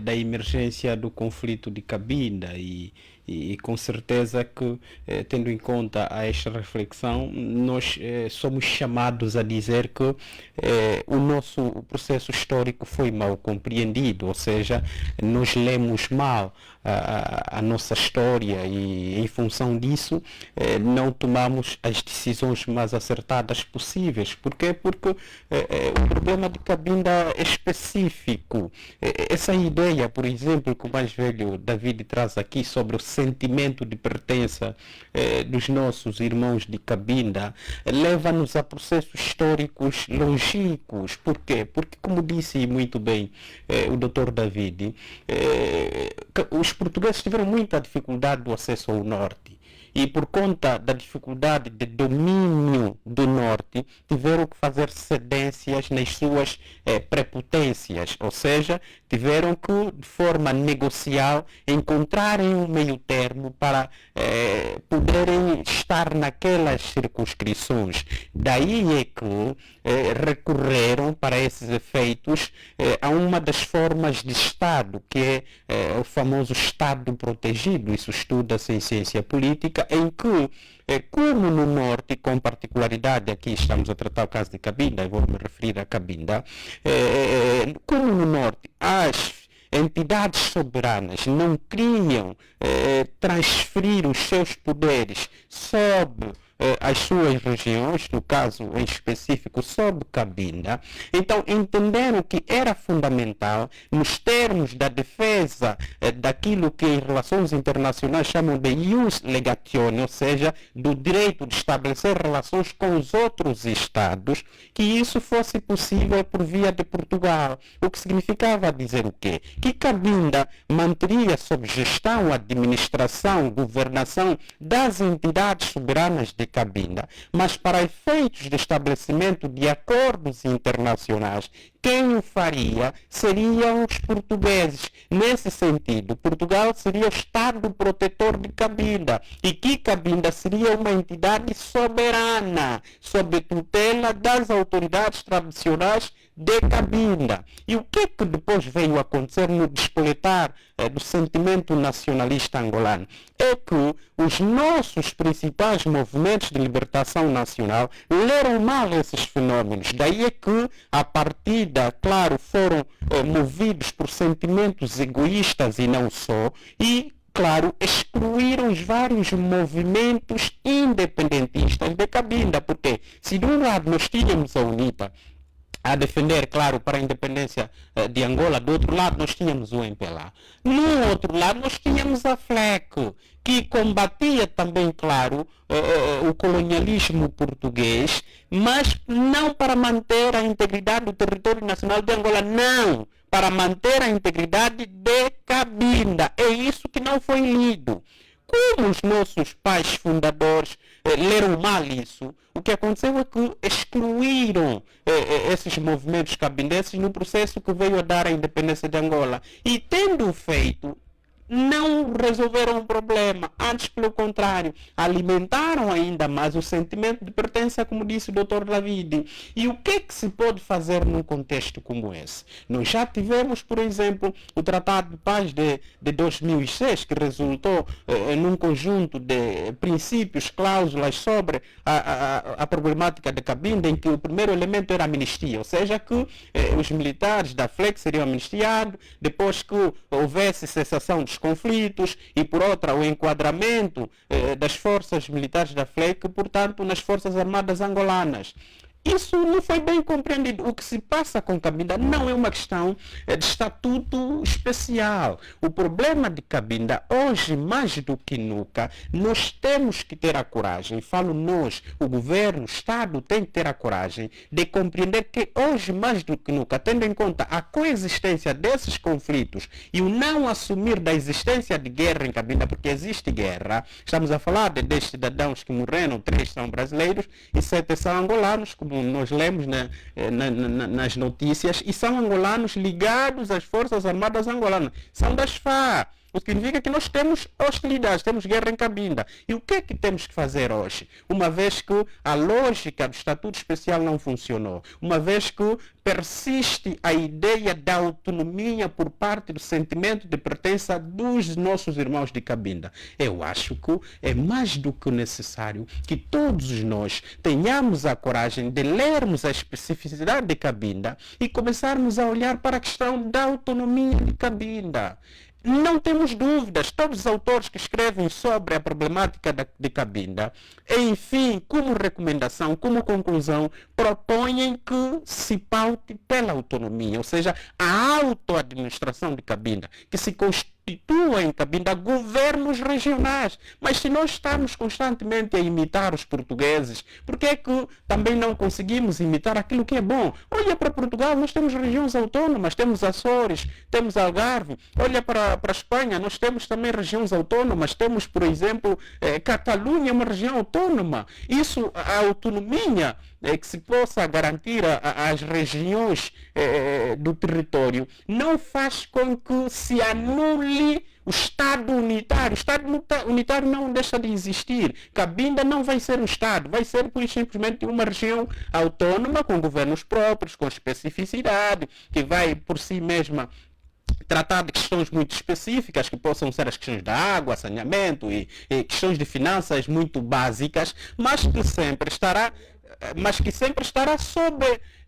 da emergência do conflito de Cabinda e com certeza que, tendo em conta esta reflexão, nós somos chamados a dizer que o nosso processo histórico foi mal compreendido, ou seja, nós lemos mal a nossa história e, em função disso, não tomamos as decisões mais acertadas possíveis. Por quê? Porque o problema de Cabinda é específico. Essa ideia, por exemplo, que o mais velho David traz aqui sobre o sentimento de pertença dos nossos irmãos de Cabinda, leva-nos a processos históricos longínquos. Por quê? Porque, como disse muito bem o Dr. David, os portugueses tiveram muita dificuldade do acesso ao norte. E por conta da dificuldade de domínio do norte, tiveram que fazer cedências nas suas prepotências, ou seja, tiveram que, de forma negocial, encontrarem um meio termo para poderem estar naquelas circunscrições. Daí é que recorreram para esses efeitos a uma das formas de Estado, que é o famoso Estado protegido. Isso estuda-se em ciência política, em que, como no norte, com particularidade, aqui estamos a tratar o caso de Cabinda, eu vou me referir a Cabinda, como no norte as entidades soberanas não queriam transferir os seus poderes sobre as suas regiões, no caso em específico sobre Cabinda, então entenderam que era fundamental, nos termos da defesa daquilo que em relações internacionais chamam de ius legatione, ou seja, do direito de estabelecer relações com os outros Estados, que isso fosse possível por via de Portugal. O que significava dizer o quê? Que Cabinda manteria sob gestão, administração, governação das entidades soberanas de Cabinda, mas para efeitos de estabelecimento de acordos internacionais, quem o faria seriam os portugueses. Nesse sentido, Portugal seria o Estado protetor de Cabinda e que Cabinda seria uma entidade soberana, sob tutela das autoridades tradicionais de Cabinda. E o que depois veio acontecer no despoletar do sentimento nacionalista angolano? É que os nossos principais movimentos de libertação nacional leram mal esses fenômenos. Daí é que, a partida, claro, foram movidos por sentimentos egoístas e não só, e claro, excluíram os vários movimentos independentistas de Cabinda, porque se de um lado nós tínhamos a UNITA a defender, claro, para a independência de Angola, do outro lado nós tínhamos o MPLA. No outro lado nós tínhamos a FLEC, que combatia também, claro, o colonialismo português, mas não para manter a integridade do território nacional de Angola, não, para manter a integridade de Cabinda. É isso que não foi lido. Como os nossos pais fundadores leram mal isso, o que aconteceu é que excluíram esses movimentos cabindenses no processo que veio a dar a independência de Angola. E tendo feito, não resolveram o problema, antes pelo contrário, alimentaram ainda mais o sentimento de pertença, como disse o Dr. David. E o que é que se pode fazer num contexto como esse? Nós já tivemos, por exemplo, o Tratado de Paz de 2006, que resultou num conjunto de princípios, cláusulas sobre a problemática de Cabinda, em que o primeiro elemento era a amnistia, ou seja, que os militares da FLEC seriam amnistiados, depois que houvesse cessação dos conflitos, e por outra o enquadramento das forças militares da FLEC, portanto, nas Forças Armadas Angolanas. Isso não foi bem compreendido. O que se passa com Cabinda não é uma questão de estatuto especial. O problema de Cabinda, hoje mais do que nunca, nós temos que ter a coragem, falo nós, o governo, o Estado tem que ter a coragem de compreender que hoje mais do que nunca, tendo em conta a coexistência desses conflitos e o não assumir da existência de guerra em Cabinda, porque existe guerra, estamos a falar de 10 cidadãos que morreram, 3 são brasileiros e 7 são angolanos, como nós lemos nas notícias, e são angolanos ligados às Forças Armadas Angolanas, são das FARC. O que significa que nós temos hostilidade, temos guerra em Cabinda. E o que é que temos que fazer hoje? Uma vez que a lógica do Estatuto Especial não funcionou, uma vez que persiste a ideia da autonomia por parte do sentimento de pertença dos nossos irmãos de Cabinda, eu acho que é mais do que necessário que todos nós tenhamos a coragem de lermos a especificidade de Cabinda e começarmos a olhar para a questão da autonomia de Cabinda. Não temos dúvidas, todos os autores que escrevem sobre a problemática de Cabinda, enfim, como recomendação, como conclusão, propõem que se paute pela autonomia, ou seja, a autoadministração de Cabinda, que se constitua em Cabinda governos regionais. Mas se nós estamos constantemente a imitar os portugueses, por que é que também não conseguimos imitar aquilo que é bom? Olha para Portugal, nós temos regiões autônomas, temos Açores, temos Algarve. Olha para a Espanha, nós temos também regiões autônomas, temos, por exemplo, Catalunha, uma região autônoma. Isso, a autonomia que se possa garantir às regiões do território, não faz com que se anule o Estado unitário. O Estado unitário não deixa de existir. Cabinda não vai ser um Estado, vai ser simplesmente uma região autônoma, com governos próprios, com especificidade, que vai por si mesma tratar de questões muito específicas, que possam ser as questões da água, saneamento e questões de finanças muito básicas, mas que sempre estará sob,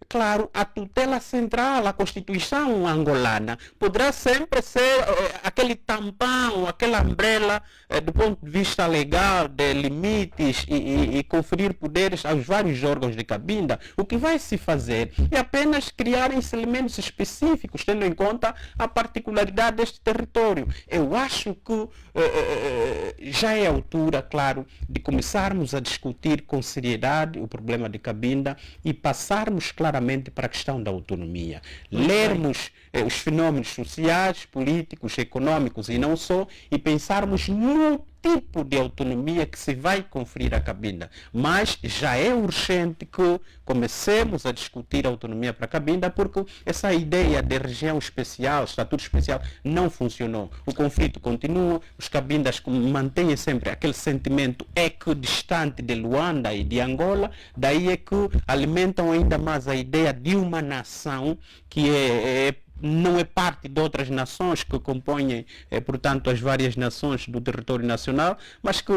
claro, a tutela central. A Constituição angolana poderá sempre ser aquele tampão, aquela umbrella do ponto de vista legal, de limites e conferir poderes aos vários órgãos de Cabinda. O que vai se fazer é apenas criar esses elementos específicos, tendo em conta a particularidade deste território. Eu acho que já é a altura, claro, de começarmos a discutir com seriedade o problema de Cabinda e passarmos claramente para a questão da autonomia. Lermos os fenômenos sociais, políticos, econômicos e não só, e pensarmos no tipo de autonomia que se vai conferir a Cabinda. Mas já é urgente que comecemos a discutir a autonomia para Cabinda, porque essa ideia de região especial, estatuto especial, não funcionou. O conflito continua, os cabindas mantêm sempre aquele sentimento equidistante de Luanda e de Angola, daí é que alimentam ainda mais a ideia de uma nação que não é parte de outras nações que compõem, portanto, as várias nações do território nacional, mas que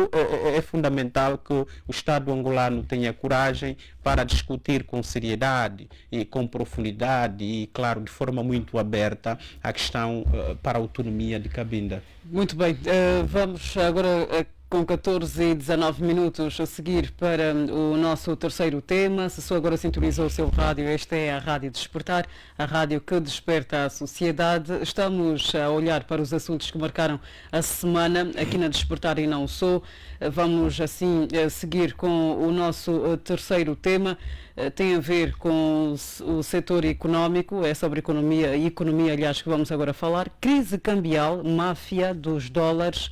é fundamental que o Estado angolano tenha coragem para discutir com seriedade e com profundidade e, claro, de forma muito aberta a questão para a autonomia de Cabinda. Muito bem, vamos agora Com 14 e 19 minutos a seguir para o nosso terceiro tema. Se só agora sintonizou o seu rádio, esta é a Rádio Despertar, a rádio que desperta a sociedade. Estamos a olhar para os assuntos que marcaram a semana aqui na Despertar e não só. Vamos assim seguir com o nosso terceiro tema. Tem a ver com o setor económico, é sobre economia, aliás, que vamos agora falar. Crise cambial, máfia dos dólares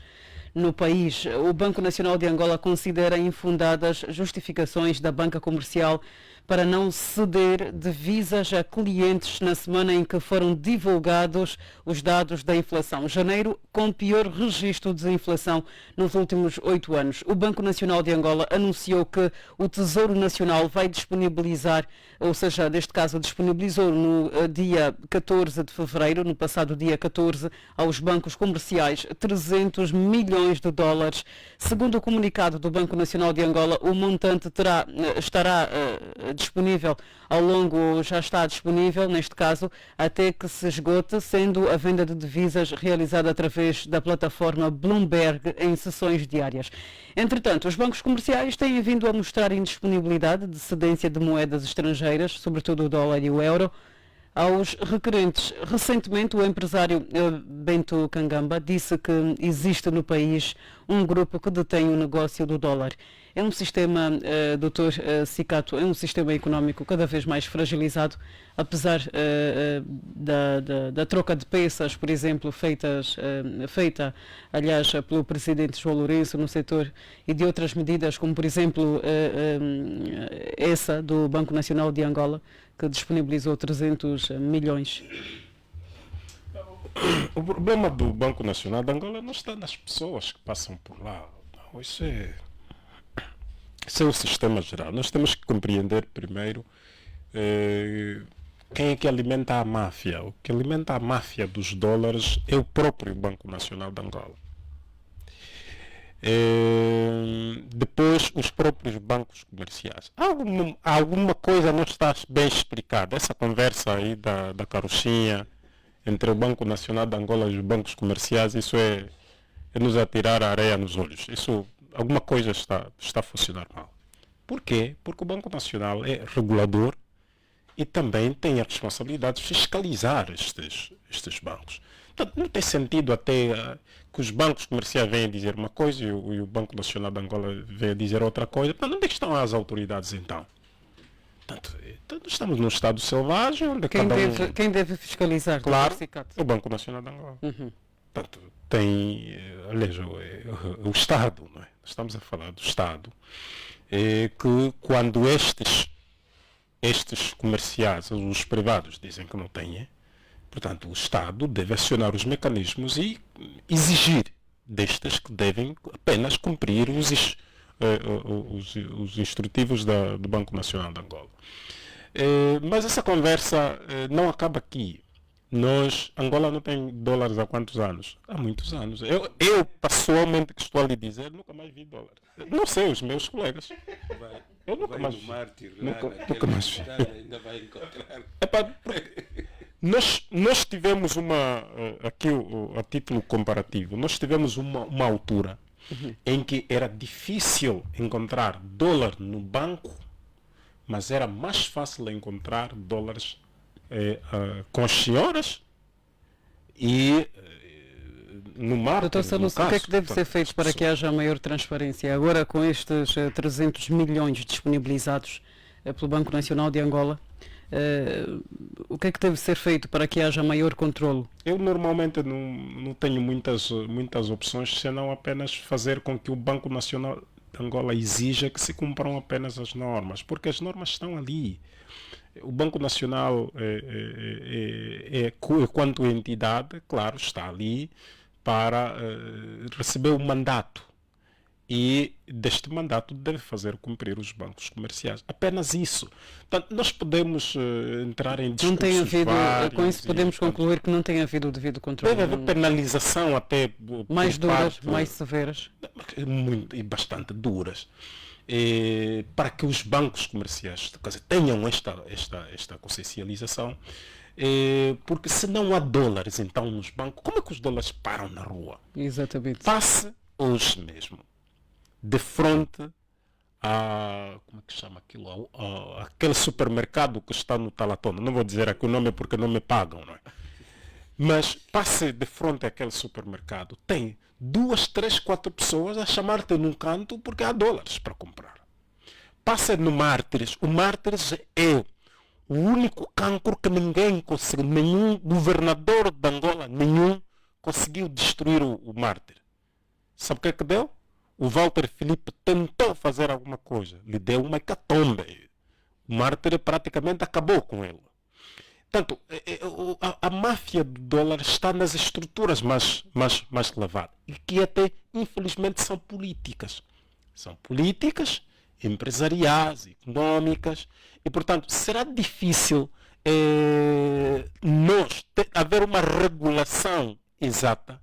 no país. O Banco Nacional de Angola considera infundadas justificações da banca comercial para não ceder divisas a clientes na semana em que foram divulgados os dados da inflação. Janeiro com pior registro de inflação nos últimos 8 anos. O Banco Nacional de Angola anunciou que o Tesouro Nacional vai disponibilizar, ou seja, neste caso disponibilizou no dia 14 de fevereiro, no passado dia 14, aos bancos comerciais 300 milhões de dólares. Segundo o comunicado do Banco Nacional de Angola, o montante estará disponível já está disponível, neste caso, até que se esgote, sendo a venda de divisas realizada através da plataforma Bloomberg em sessões diárias. Entretanto, os bancos comerciais têm vindo a mostrar indisponibilidade de cedência de moedas estrangeiras, sobretudo o dólar e o euro, aos requerentes. Recentemente, o empresário Bento Kangamba disse que existe no país um grupo que detém o negócio do dólar. É um sistema, Dr. Cicato, é um sistema económico cada vez mais fragilizado, apesar da troca de peças, por exemplo, feita, aliás, pelo Presidente João Lourenço no setor, e de outras medidas, como por exemplo essa do Banco Nacional de Angola, que disponibilizou 300 milhões. O problema do Banco Nacional de Angola não está nas pessoas que passam por lá. Não, isso é o sistema geral. Nós temos que compreender primeiro quem é que alimenta a máfia. O que alimenta a máfia dos dólares é o próprio Banco Nacional de Angola. Depois, os próprios bancos comerciais. Alguma coisa não está bem explicada. Essa conversa aí da carochinha entre o Banco Nacional de Angola e os bancos comerciais, isso é nos atirar a areia nos olhos. Alguma coisa está a funcionar mal. Por quê? Porque o Banco Nacional é regulador e também tem a responsabilidade de fiscalizar estes bancos. Portanto, não tem sentido até que os bancos comerciais venham dizer uma coisa e o Banco Nacional de Angola venha dizer outra coisa. Portanto, onde é que estão as autoridades então? Portanto, estamos num estado selvagem onde quem deve fiscalizar? Claro, o Banco Nacional de Angola. Uhum. Portanto, tem, aliás, o Estado, não é? Estamos a falar do Estado, que quando estes comerciais, os privados, dizem que não têm, portanto, o Estado deve acionar os mecanismos e exigir destes que devem apenas cumprir os instrutivos do Banco Nacional de Angola. Mas essa conversa não acaba aqui. Angola não tem dólares há quantos anos? Há muitos anos. Eu pessoalmente, que estou a lhe dizer, nunca mais vi dólares. Não sei, os meus colegas. Eu nunca mais vi. Nunca mais vi. Ainda vai encontrar. Nós tivemos aqui a título comparativo, nós tivemos uma altura em que era difícil encontrar dólar no banco, mas era mais fácil encontrar dólares com as senhoras e no mar. Doutor Saluso, o que é que deve ser feito para que haja maior transparência? Agora, com estes 300 milhões disponibilizados pelo Banco Nacional de Angola, o que é que deve ser feito para que haja maior controlo? Eu normalmente não tenho muitas opções, senão apenas fazer com que o Banco Nacional de Angola exija que se cumpram apenas as normas, porque as normas estão ali. O Banco Nacional, quanto entidade, claro, está ali para receber o mandato. E deste mandato deve fazer cumprir os bancos comerciais. Apenas isso. Portanto, nós podemos entrar em discursos. Não tem havido, com isso podemos concluir que não tem havido o devido controle. Deve haver penalização até mais duras, mais severas. E bastante duras. Para que os bancos comerciais tenham esta consciencialização. Porque se não há dólares então nos bancos, como é que os dólares param na rua? Exatamente. Passe hoje mesmo. de frente como é que chama aquilo? Aquele supermercado que está no Talatona. Não vou dizer aqui o nome porque não me pagam, não é? Mas passe de frente àquele supermercado, tem 2, 3, 4 pessoas a chamar-te num canto porque há dólares para comprar. Passe no Mártires. O Mártires é o único cancro que ninguém conseguiu, nenhum governador de Angola, nenhum conseguiu destruir o Mártir. Sabe o que é que deu? O Walter Filipe tentou fazer alguma coisa, lhe deu uma hecatombe. O Mártir praticamente acabou com ele. Portanto, a máfia do dólar está nas estruturas mais lavadas e que até, infelizmente, são políticas. São políticas, empresariais, económicas e, portanto, será difícil haver uma regulação exata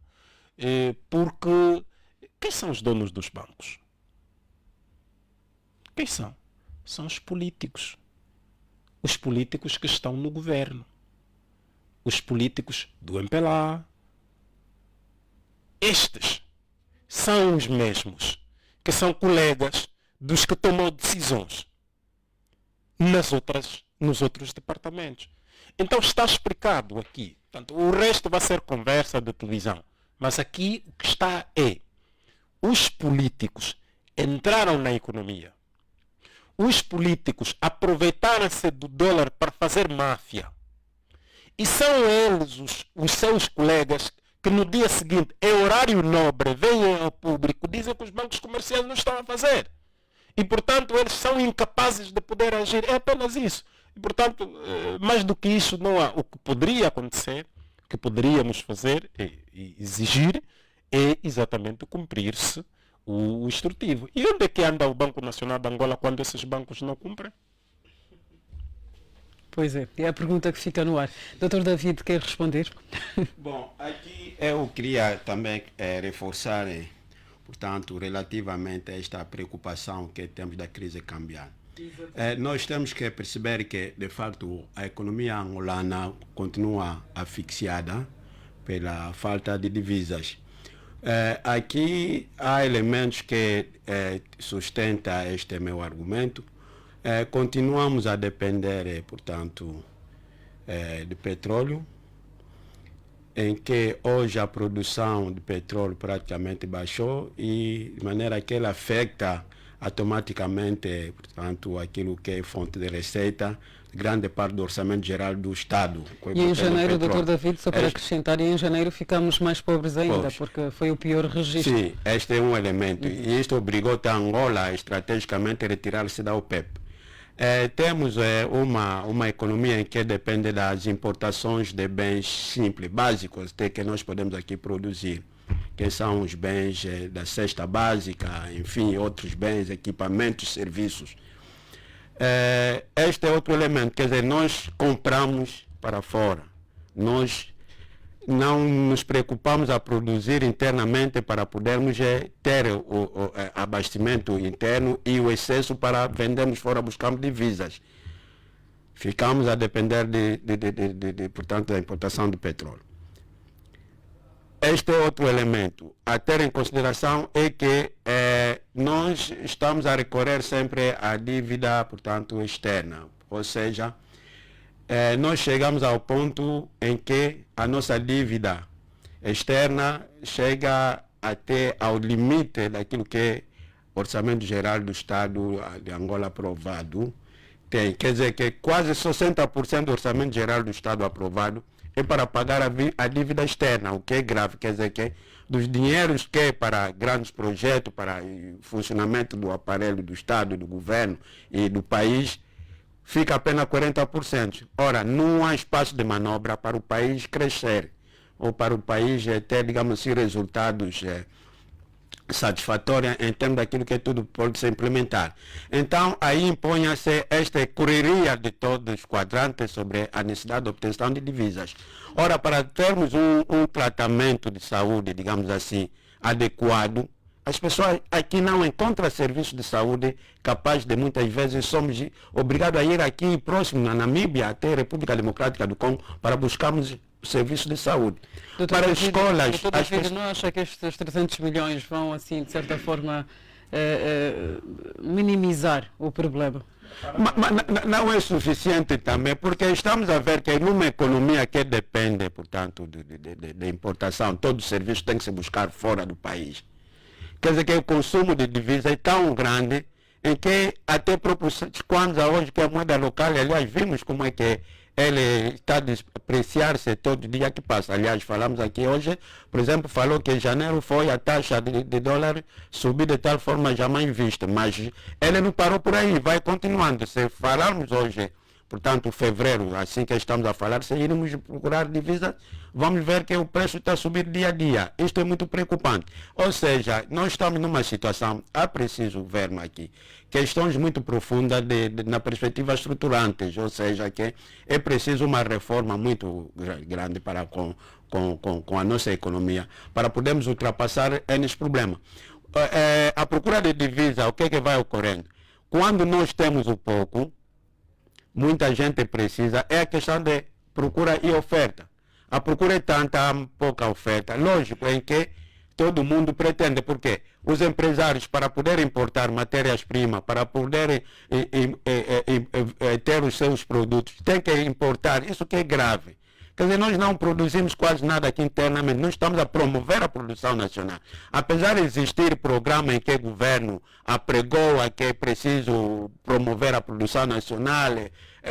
porque quem são os donos dos bancos? Quem são? São os políticos. Os políticos que estão no governo. Os políticos do MPLA. Estes são os mesmos que são colegas dos que tomam decisões nos outros departamentos. Então está explicado aqui. Portanto, o resto vai ser conversa de televisão. Mas aqui o que está é os políticos entraram na economia. Os políticos aproveitaram-se do dólar para fazer máfia. E são eles, os seus colegas, que no dia seguinte, é horário nobre, vêm ao público, dizem que os bancos comerciais não estão a fazer. E, portanto, eles são incapazes de poder agir. É apenas isso. E, portanto, mais do que isso, não há. O que poderia acontecer, o que poderíamos fazer e exigir, é exatamente cumprir-se o instrutivo. E onde é que anda o Banco Nacional de Angola quando esses bancos não cumprem? Pois é a pergunta que fica no ar. Dr. David, quer responder? Bom, aqui eu queria também reforçar, portanto, relativamente a esta preocupação que temos da crise cambial. Nós temos que perceber que, de facto, a economia angolana continua asfixiada pela falta de divisas. Aqui há elementos que sustentam este meu argumento. Continuamos a depender, portanto, de petróleo, em que hoje a produção de petróleo praticamente baixou e de maneira que ela afeta automaticamente, portanto, aquilo que é fonte de receita, grande parte do orçamento geral do Estado. E em janeiro, Dr. David, só para acrescentar, em janeiro ficamos mais pobres ainda, porque foi o pior registro. Sim, este é um elemento. E isto obrigou a Angola a estrategicamente retirar-se da OPEP. Temos uma economia em que depende das importações de bens simples, básicos, até que nós podemos aqui produzir, que são os bens da cesta básica, enfim, outros bens, equipamentos, serviços. Este é outro elemento, quer dizer, nós compramos para fora, nós não nos preocupamos a produzir internamente para podermos ter o abastecimento interno e o excesso para vendermos fora, buscarmos divisas. Ficamos a depender portanto, da importação de petróleo. Este é outro elemento a ter em consideração, é que nós estamos a recorrer sempre à dívida, portanto, externa, ou seja, nós chegamos ao ponto em que a nossa dívida externa chega até ao limite daquilo que é o Orçamento Geral do Estado de Angola aprovado tem. Quer dizer que quase 60% do Orçamento Geral do Estado aprovado é para pagar a dívida externa, o que é grave. Quer dizer que dos dinheiros que é para grandes projetos, para o funcionamento do aparelho do Estado, do governo e do país, fica apenas 40%. Ora, não há espaço de manobra para o país crescer, ou para o país ter, digamos assim, resultados satisfatórios em termos daquilo que tudo pode se implementar. Então, aí impõe-se esta correria de todos os quadrantes sobre a necessidade de obtenção de divisas. Ora, para termos um tratamento de saúde, digamos assim, adequado, as pessoas aqui não encontram serviço de saúde capaz de, muitas vezes, somos obrigados a ir aqui próximo, na Namíbia, até a República Democrática do Congo, para buscarmos serviço de saúde. Doutor para David, escolas... Doutor David, não acha que estes 300 milhões vão, assim, de certa forma, minimizar o problema. Mas não é suficiente também, porque estamos a ver que numa economia que depende, portanto, de importação, todo serviço tem que se buscar fora do país. Quer dizer que o consumo de divisa é tão grande em que até quando hoje que a moeda local, aliás, vimos como é que ele está a depreciar-se todo dia que passa. Aliás, falamos aqui hoje, por exemplo, falou que em janeiro foi a taxa de dólar subir de tal forma jamais vista, mas ele não parou por aí, vai continuando. Se falarmos hoje, portanto, fevereiro, assim que estamos a falar, se irmos procurar divisas, vamos ver que o preço está a subir dia a dia. Isto é muito preocupante. Ou seja, nós estamos numa situação, há preciso ver aqui, questões muito profundas na perspectiva estruturantes, ou seja, que é preciso uma reforma muito grande para com a nossa economia, para podermos ultrapassar esses problemas. A procura de divisa, o que é que vai ocorrendo? Quando nós temos o pouco, muita gente precisa, é a questão de procura e oferta. A procura é tanta, há pouca oferta. Lógico, em que todo mundo pretende, porque os empresários, para poderem importar matérias-primas, para poderem ter os seus produtos, têm que importar, isso que é grave. Quer dizer, nós não produzimos quase nada aqui internamente, nós estamos a promover a produção nacional. Apesar de existir programa em que o governo apregou a que é preciso promover a produção nacional,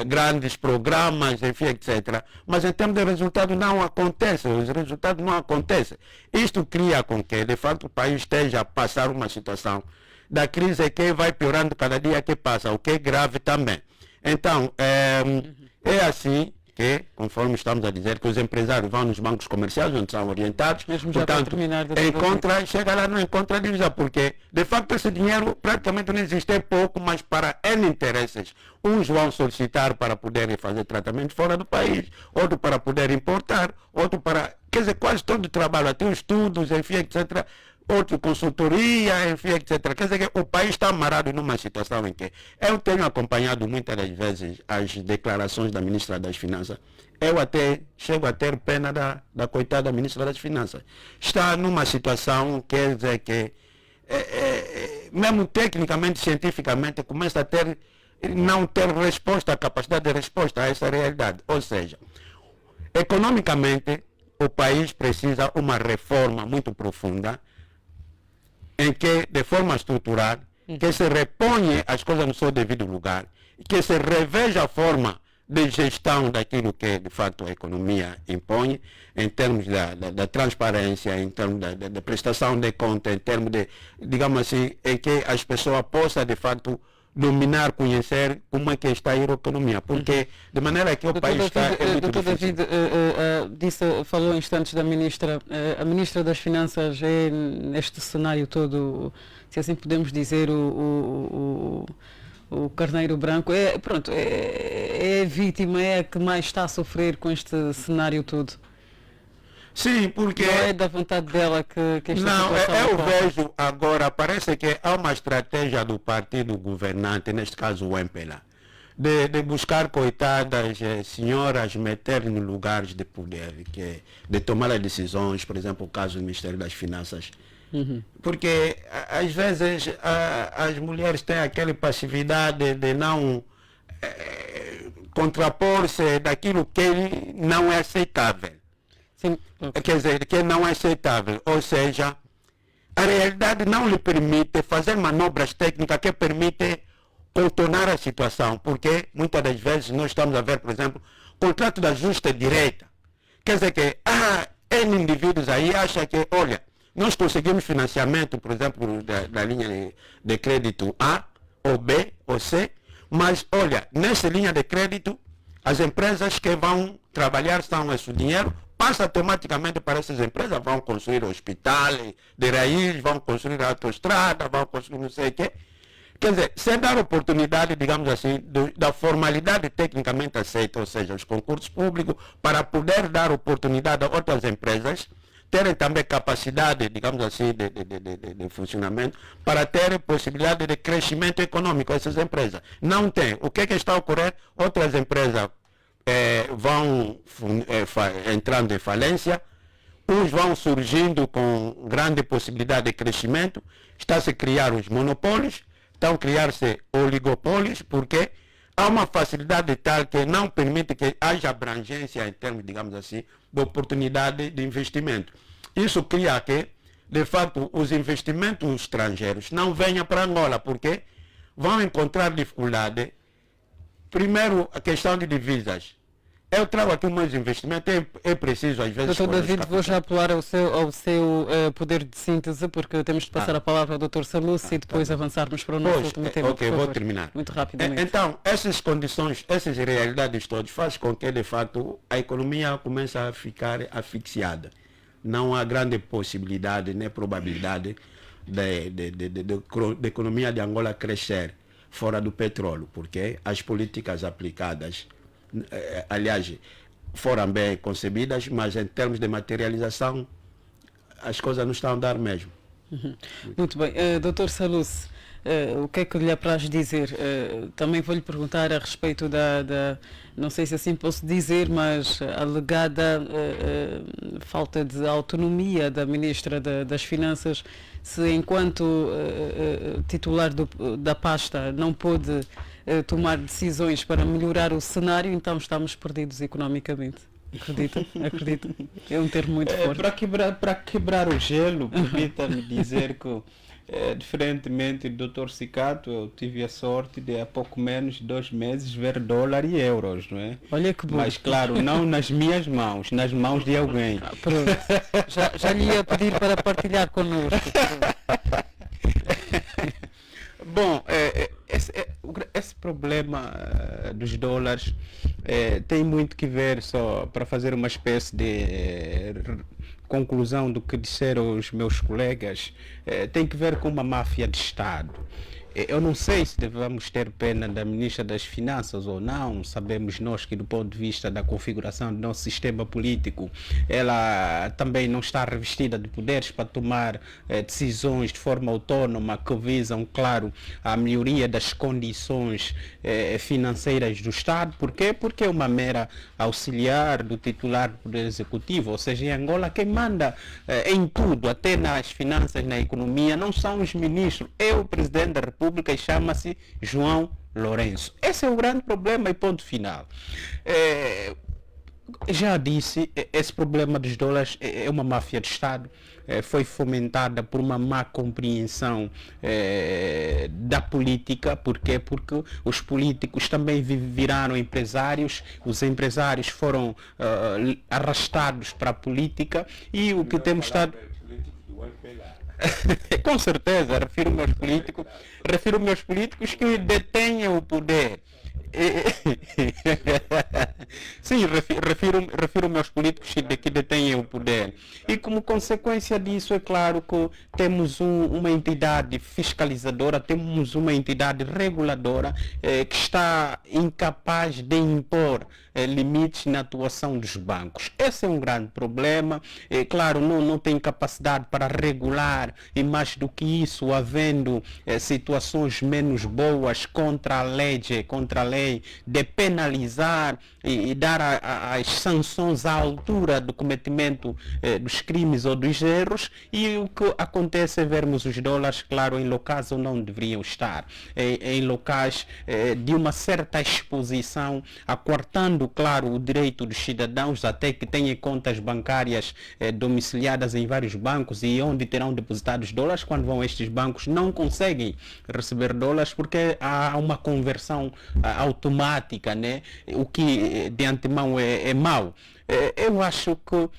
grandes programas, enfim, etc. Mas em termos de resultado não acontece, os resultados não acontecem. Isto cria com que, de fato, o país esteja a passar uma situação da crise que vai piorando cada dia que passa, o que é grave também. Então, é assim que, conforme estamos a dizer, que os empresários vão nos bancos comerciais, onde são orientados, portanto, chega lá, não encontra divisa, porque, de facto, esse dinheiro praticamente não existe, é pouco, mas para N interesses. Uns vão solicitar para poderem fazer tratamento fora do país, outro para poder importar, outro para, quer dizer, quase todo o trabalho, até os estudos, enfim, etc., outro consultoria, enfim, etc. Quer dizer que o país está amarrado numa situação em que eu tenho acompanhado muitas das vezes as declarações da ministra das Finanças. Eu até chego a ter pena da coitada ministra das Finanças. Está numa situação, quer dizer que, mesmo tecnicamente, cientificamente, começa a não ter resposta, a capacidade de resposta a essa realidade. Ou seja, economicamente, o país precisa uma reforma muito profunda, em que, de forma estrutural, que se reponha as coisas no seu devido lugar, que se reveja a forma de gestão daquilo que, de fato, a economia impõe, em termos da transparência, em termos da prestação de conta, em termos de, digamos assim, em que as pessoas possam, de fato, dominar, conhecer como é que está a economia, porque de maneira que o país está muito Dr. difícil. David falou instantes da ministra, a ministra das Finanças é neste cenário todo, se assim podemos dizer, o carneiro branco, é a vítima, é a que mais está a sofrer com este cenário todo. Sim, porque... Não é da vontade dela que esta situação eu ocorre. vejo agora, parece que há uma estratégia do partido governante, neste caso o MPLA, de buscar coitadas senhoras meter em lugares de poder, de tomar as decisões, por exemplo, o caso do Ministério das Finanças. Porque, às vezes, as mulheres têm aquela passividade de não contrapor-se daquilo que não é aceitável. Sim. Quer dizer, que não é aceitável. Ou seja, a realidade não lhe permite fazer manobras técnicas que permitem contornar a situação. Porque, muitas das vezes, nós estamos a ver, por exemplo, contrato da justa direita. Quer dizer que N indivíduos aí acham que, olha, nós conseguimos financiamento, por exemplo, da linha de crédito A, ou B, ou C, mas, olha, nessa linha de crédito, as empresas que vão trabalhar são esse dinheiro, passa automaticamente para essas empresas, vão construir hospitais de raiz, vão construir autoestrada, vão construir não sei o quê. Quer dizer, sem dar oportunidade, digamos assim, da formalidade tecnicamente aceita, ou seja, os concursos públicos, para poder dar oportunidade a outras empresas terem também capacidade, digamos assim, de funcionamento, para terem possibilidade de crescimento econômico essas empresas. Não tem. O que está a ocorrer? Outras empresas vão entrando em falência, uns vão surgindo com grande possibilidade de crescimento, está-se a criar os monopólios, estão a criar-se oligopólios, porque há uma facilidade tal que não permite que haja abrangência em termos, digamos assim, de oportunidade de investimento. Isso cria que, de fato, os investimentos estrangeiros não venham para Angola, porque vão encontrar dificuldade. Primeiro, a questão de divisas. Eu trago aqui mais investimento, é preciso às vezes... Doutor David, vou já apelar ao seu poder de síntese, porque temos de passar a palavra ao Dr. Salucci e depois avançarmos para o nosso último tema. Ok, vou terminar. Muito rapidamente. Então, essas condições, essas realidades todas fazem com que, de fato, a economia comece a ficar asfixiada. Não há grande possibilidade nem probabilidade de economia de Angola crescer fora do petróleo, porque as políticas aplicadas, aliás, foram bem concebidas, mas em termos de materialização, as coisas não estão a andar mesmo. Muito bem. Dr. Salucci, o que é que lhe apraz dizer? Também vou-lhe perguntar a respeito não sei se assim posso dizer, mas a alegada falta de autonomia da Ministra das Finanças, se enquanto titular da pasta não pôde tomar decisões para melhorar o cenário, então estamos perdidos economicamente. Acredita? É um termo muito forte. Para quebrar o gelo, permita-me dizer que, diferentemente do Dr. Cicato, eu tive a sorte de há pouco menos de 2 meses ver dólar e euros, não é? Olha que bom. Mas claro, não nas minhas mãos, nas mãos de alguém. Pronto. Já lhe ia pedir para partilhar connosco. Bom, esse problema dos dólares tem muito que ver, só para fazer uma espécie de conclusão do que disseram os meus colegas, tem que ver com uma máfia de Estado. Eu não sei se devemos ter pena da Ministra das Finanças ou não. Sabemos nós que, do ponto de vista da configuração do nosso sistema político, ela também não está revestida de poderes para tomar decisões de forma autónoma que visam, claro, a melhoria das condições financeiras do Estado. Por quê? Porque é uma mera auxiliar do titular do Poder Executivo. Ou seja, em Angola, quem manda em tudo, até nas finanças, na economia, não são os ministros, é o Presidente da República, e chama-se João Lourenço. Esse é o grande problema e ponto final. Já disse, esse problema dos dólares é uma máfia de Estado, foi fomentada por uma má compreensão da política. Por quê? Porque os políticos também viraram empresários, os empresários foram arrastados para a política, e o que temos estado... Com certeza, refiro meus políticos que detêm o poder. Sim, refiro meus políticos que detêm o poder. E como consequência disso, é claro que temos uma entidade fiscalizadora, temos uma entidade reguladora que está incapaz de impor limites na atuação dos bancos. Esse é um grande problema. Claro, não tem capacidade para regular, e mais do que isso, havendo situações menos boas contra a lei, de penalizar e dar as sanções à altura do cometimento dos crimes ou dos erros. E o que acontece é vermos os dólares, claro, em locais onde não deveriam estar, em locais de uma certa exposição, aquartando, claro, o direito dos cidadãos até que tenham contas bancárias domiciliadas em vários bancos, e onde terão depositado os dólares. Quando vão a estes bancos, não conseguem receber dólares porque há uma conversão automática, né? O que de antemão é mau. Eu acho que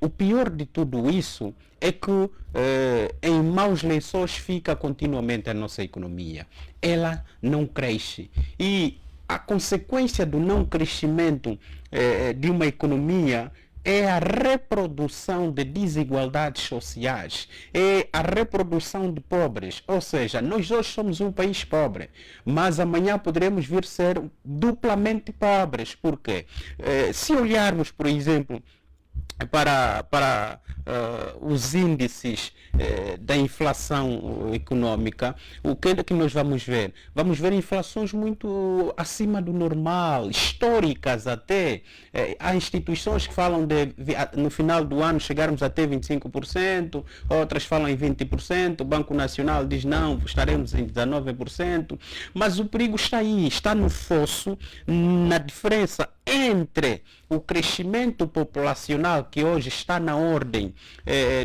o pior de tudo isso é que em maus lençóis fica continuamente a nossa economia. Ela não cresce. E a consequência do não crescimento de uma economia é a reprodução de desigualdades sociais, é a reprodução de pobres. Ou seja, nós hoje somos um país pobre, mas amanhã poderemos vir ser duplamente pobres. Por quê? Se olharmos, por exemplo, para os índices da inflação econômica, o que é que nós vamos ver? Vamos ver inflações muito acima do normal, históricas até. Há instituições que falam de no final do ano chegarmos a ter 25%, outras falam em 20%, o Banco Nacional diz não, estaremos em 19%, mas o perigo está aí, está no fosso, na diferença entre o crescimento populacional, que hoje está na ordem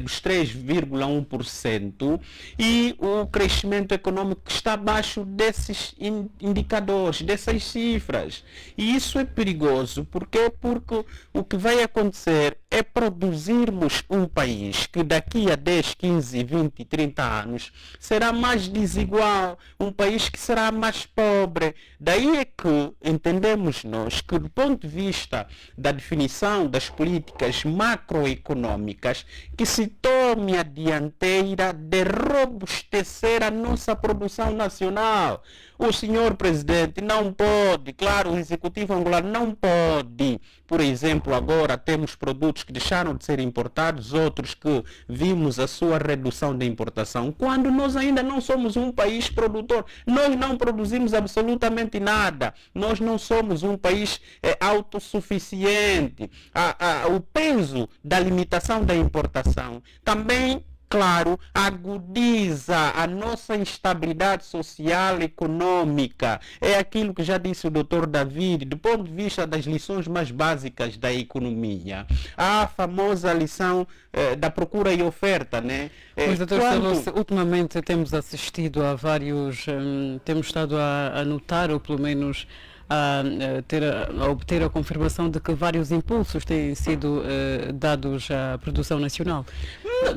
dos 3,1%, e o crescimento econômico que está abaixo desses indicadores, dessas cifras. E isso é perigoso. Por quê? Porque o que vai acontecer é produzirmos um país que daqui a 10, 15, 20, 30 anos será mais desigual, um país que será mais pobre. Daí é que entendemos nós que, do ponto de vista da definição das políticas macroeconômicas, que se tome a dianteira de robustecer a nossa produção nacional. O senhor presidente não pode, claro, o executivo angolano não pode, por exemplo, agora temos produtos que deixaram de ser importados, outros que vimos a sua redução de importação, quando nós ainda não somos um país produtor, nós não produzimos absolutamente nada, nós não somos um país autossuficiente. O peso da limitação da importação também, claro, agudiza a nossa instabilidade social e econômica. É aquilo que já disse o Dr. David, do ponto de vista das lições mais básicas da economia. A famosa lição da procura e oferta, né? Pois, Dr. Salus, ultimamente temos assistido a vários, temos estado a notar, ou pelo menos a obter a confirmação de que vários impulsos têm sido dados à produção nacional.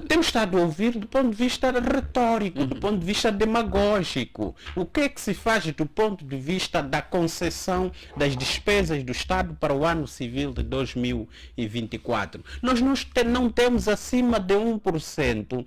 Temos estado a ouvir do ponto de vista retórico, do ponto de vista demagógico. O que é que se faz do ponto de vista da concessão das despesas do Estado para o ano civil de 2024? Nós não temos acima de 1%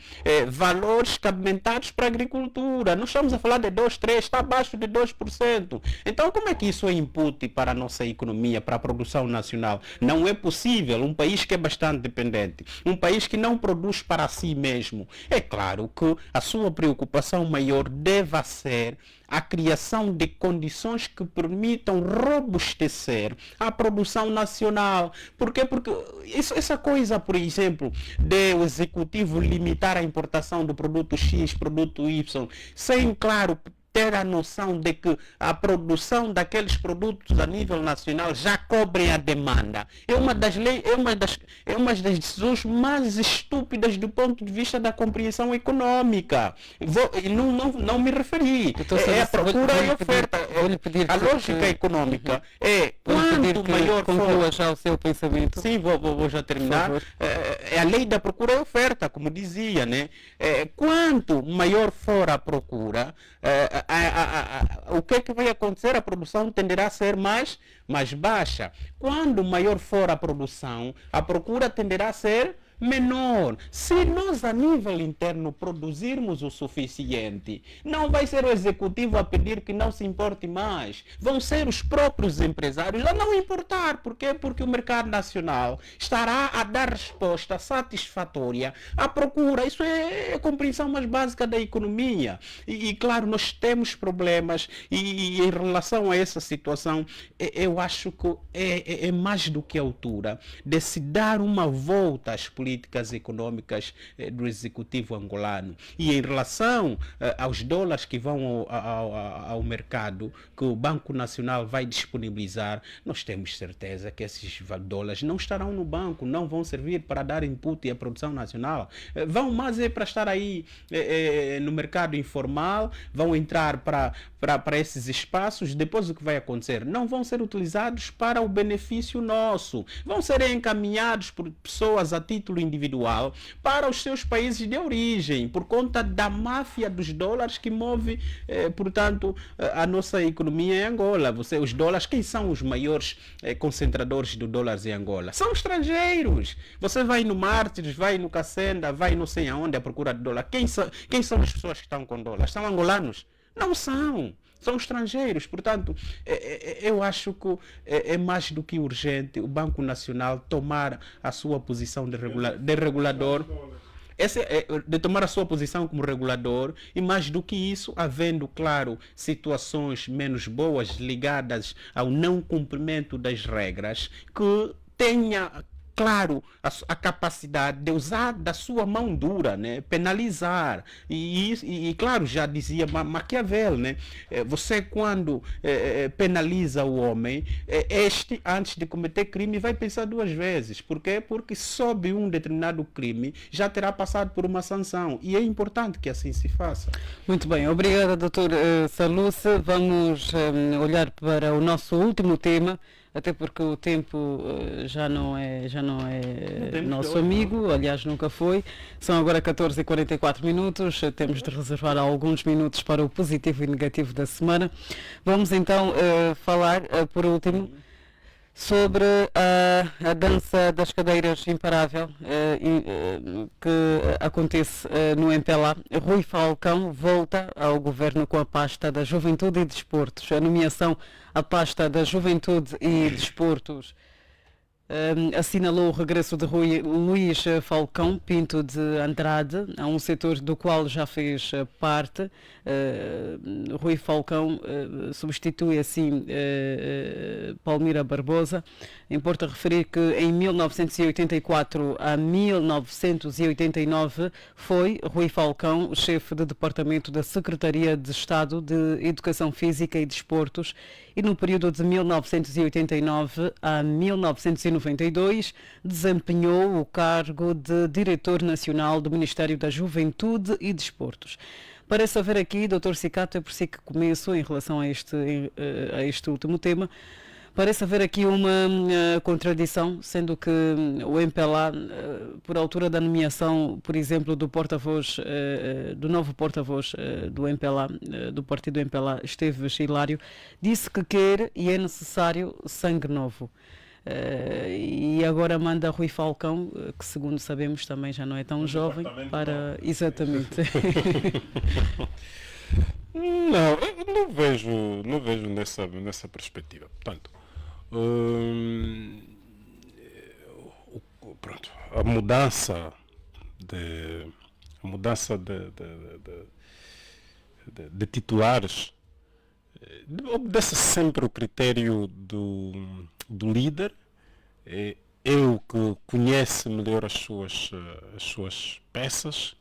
valores cabimentados para a agricultura. Nós estamos a falar de 2, 3, está abaixo de 2%. Então, como é que isso é input para a nossa economia, para a produção nacional? Não é possível. Um país que é bastante dependente, um país que não produz para si mesmo. É claro que a sua preocupação maior deve ser a criação de condições que permitam robustecer a produção nacional. Por quê? Porque essa coisa, por exemplo, de o executivo limitar a importação do produto X, produto Y, sem, claro, ter a noção de que a produção daqueles produtos a nível nacional já cobrem a demanda. É uma das decisões mais estúpidas do ponto de vista da compreensão econômica. Não me referi. Então, é a procura e oferta. A lógica econômica é quanto maior for... já o seu pensamento. Sim, vou já terminar. É a lei da procura e oferta, como dizia, né? Quanto maior for a procura, o que é que vai acontecer? A produção tenderá a ser mais baixa. Quando maior for a produção, a procura tenderá a ser menor. Se nós a nível interno produzirmos o suficiente, não vai ser o executivo a pedir que não se importe mais. Vão ser os próprios empresários a não importar. Por quê? Porque o mercado nacional estará a dar resposta satisfatória à procura. Isso é a compreensão mais básica da economia. E claro, nós temos problemas e em relação a essa situação, eu acho que é mais do que a altura de se dar uma volta às políticas econômicas do executivo angolano. E em relação aos dólares que vão ao mercado, que o Banco Nacional vai disponibilizar, nós temos certeza que esses dólares não estarão no banco, não vão servir para dar input à produção nacional. Vão mais para estar aí no mercado informal, vão entrar para esses espaços. Depois o que vai acontecer? Não vão ser utilizados para o benefício nosso, vão ser encaminhados por pessoas a título individual para os seus países de origem, por conta da máfia dos dólares que move, portanto, a nossa economia em Angola. Os dólares, quem são os maiores concentradores de dólares em Angola? São estrangeiros. Você vai no Mártires, vai no Cacenda, vai não sei aonde à procura de dólar. Quem são as pessoas que estão com dólares? São angolanos? Não são. são estrangeiros. Portanto, eu acho que é mais do que urgente o Banco Nacional tomar a sua posição de regulador. De tomar a sua posição como regulador, e mais do que isso, havendo, claro, situações menos boas ligadas ao não cumprimento das regras, que tenha, claro, a capacidade de usar da sua mão dura, né? Penalizar. E claro, já dizia Maquiavel, né? Você, quando penaliza o homem, este, antes de cometer crime, vai pensar duas vezes. Por quê? Porque sob um determinado crime já terá passado por uma sanção. E é importante que assim se faça. Muito bem, obrigada, Dr. Saluce. Vamos olhar para o nosso último tema, até porque o tempo já não é nosso amigo, aliás nunca foi. São agora 14h44 minutos, temos de reservar alguns minutos para o positivo e negativo da semana. Vamos então falar, por último, sobre a dança das cadeiras imparável que acontece no MPLA. Rui Falcão volta ao governo com a pasta da Juventude e Desportos. A nomeação à pasta da Juventude e Desportos assinalou o regresso de Luís Falcão Pinto de Andrade a um setor do qual já fez parte. Rui Falcão substitui assim Palmira Barbosa. Importa referir que em 1984 a 1989 foi Rui Falcão chefe de departamento da Secretaria de Estado de Educação Física e Desportos, e no período de 1989 a 1992 desempenhou o cargo de Diretor Nacional do Ministério da Juventude e Desportos. Parece haver aqui, Dr. Cicato, é por si que começo em relação a este último tema, parece haver aqui uma contradição, sendo que o MPLA, por altura da nomeação, por exemplo, do porta-voz, do novo porta-voz do MPLA, do partido MPLA, Esteves Hilário, disse que quer e é necessário sangue novo. E agora manda Rui Falcão, que segundo sabemos também já não é tão jovem, para... Exatamente. Não, eu não vejo nessa perspectiva. Portanto, pronto, a mudança de titulares obedece sempre o critério do líder. É o que conhece melhor as suas peças,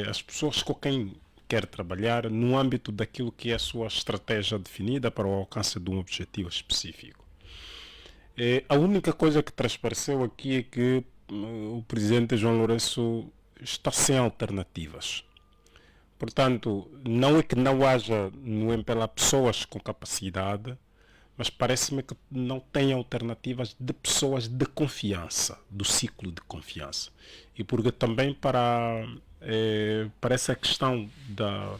as pessoas com quem quer trabalhar no âmbito daquilo que é a sua estratégia definida para o alcance de um objetivo específico. A única coisa que transpareceu aqui é que o presidente João Lourenço está sem alternativas. Portanto, não é que não haja no MPLA pessoas com capacidade, mas parece-me que não tem alternativas de pessoas de confiança, do ciclo de confiança. E porque também para essa questão da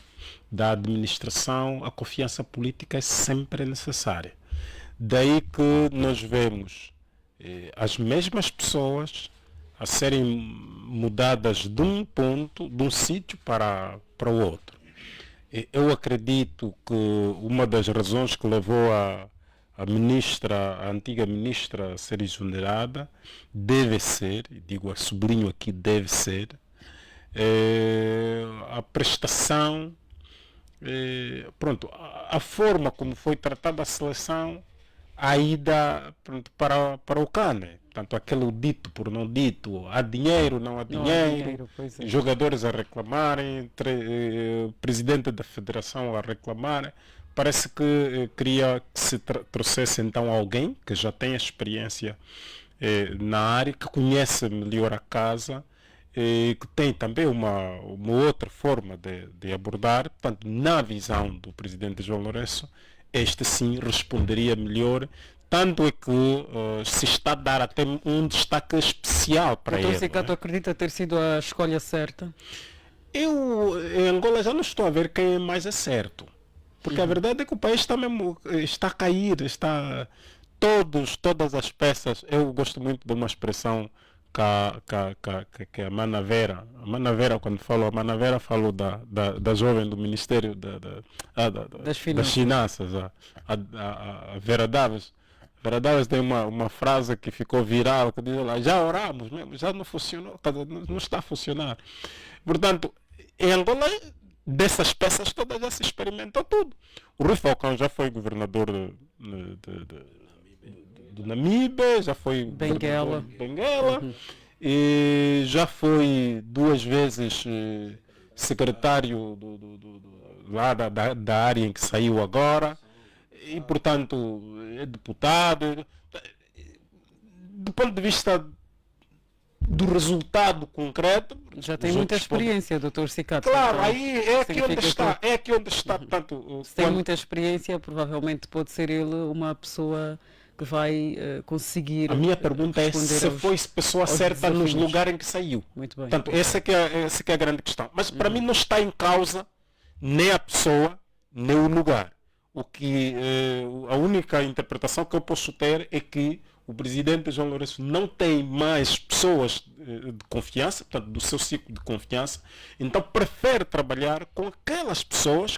administração, a confiança política é sempre necessária. Daí que nós vemos as mesmas pessoas a serem mudadas de um ponto, de um sítio para o outro. Eu acredito que uma das razões que levou a antiga ministra a ser exonerada deve ser, sublinho aqui, deve ser, a prestação, a forma como foi tratada a seleção, a ida para o CAN. Portanto, aquele dito por não dito, há dinheiro, não há dinheiro, jogadores a reclamarem, presidente da federação a reclamar. Parece que queria que se trouxesse então alguém que já tem experiência na área, que conhece melhor a casa, que tem também uma outra forma de abordar. Portanto, na visão do presidente João Lourenço, este sim responderia melhor. Tanto é que se está a dar até um destaque especial para ele. Então, tu acredita ter sido a escolha certa? Eu, em Angola, já não estou a ver quem é mais certo. Porque a verdade é que o país está a cair, todas as peças. Eu gosto muito de uma expressão que a Manavera, quando falou, a Manavera falou da jovem do Ministério das Finanças, a Vera Daves. Vera Daves tem uma frase que ficou viral, que diz lá, já oramos mesmo, já não funcionou, não está a funcionar. Portanto, em Angola, dessas peças todas já se experimentou tudo. O Rui Falcão já foi governador do Namíbia, já foi Benguela, e já foi 2 vezes secretário lá da área em que saiu agora, e portanto é deputado. Do ponto de vista do resultado concreto, já tem muita experiência, doutor Cicato. Claro, aí é aqui onde está. Portanto, se tem muita experiência, provavelmente pode ser ele uma pessoa que vai conseguir. A minha pergunta é se foi a pessoa certa nos lugares em que saiu. Muito bem. Portanto, essa que é a grande questão. Mas para mim não está em causa nem a pessoa, nem o lugar. A única interpretação que eu posso ter é que o presidente João Lourenço não tem mais pessoas de confiança, portanto, do seu ciclo de confiança, então prefere trabalhar com aquelas pessoas,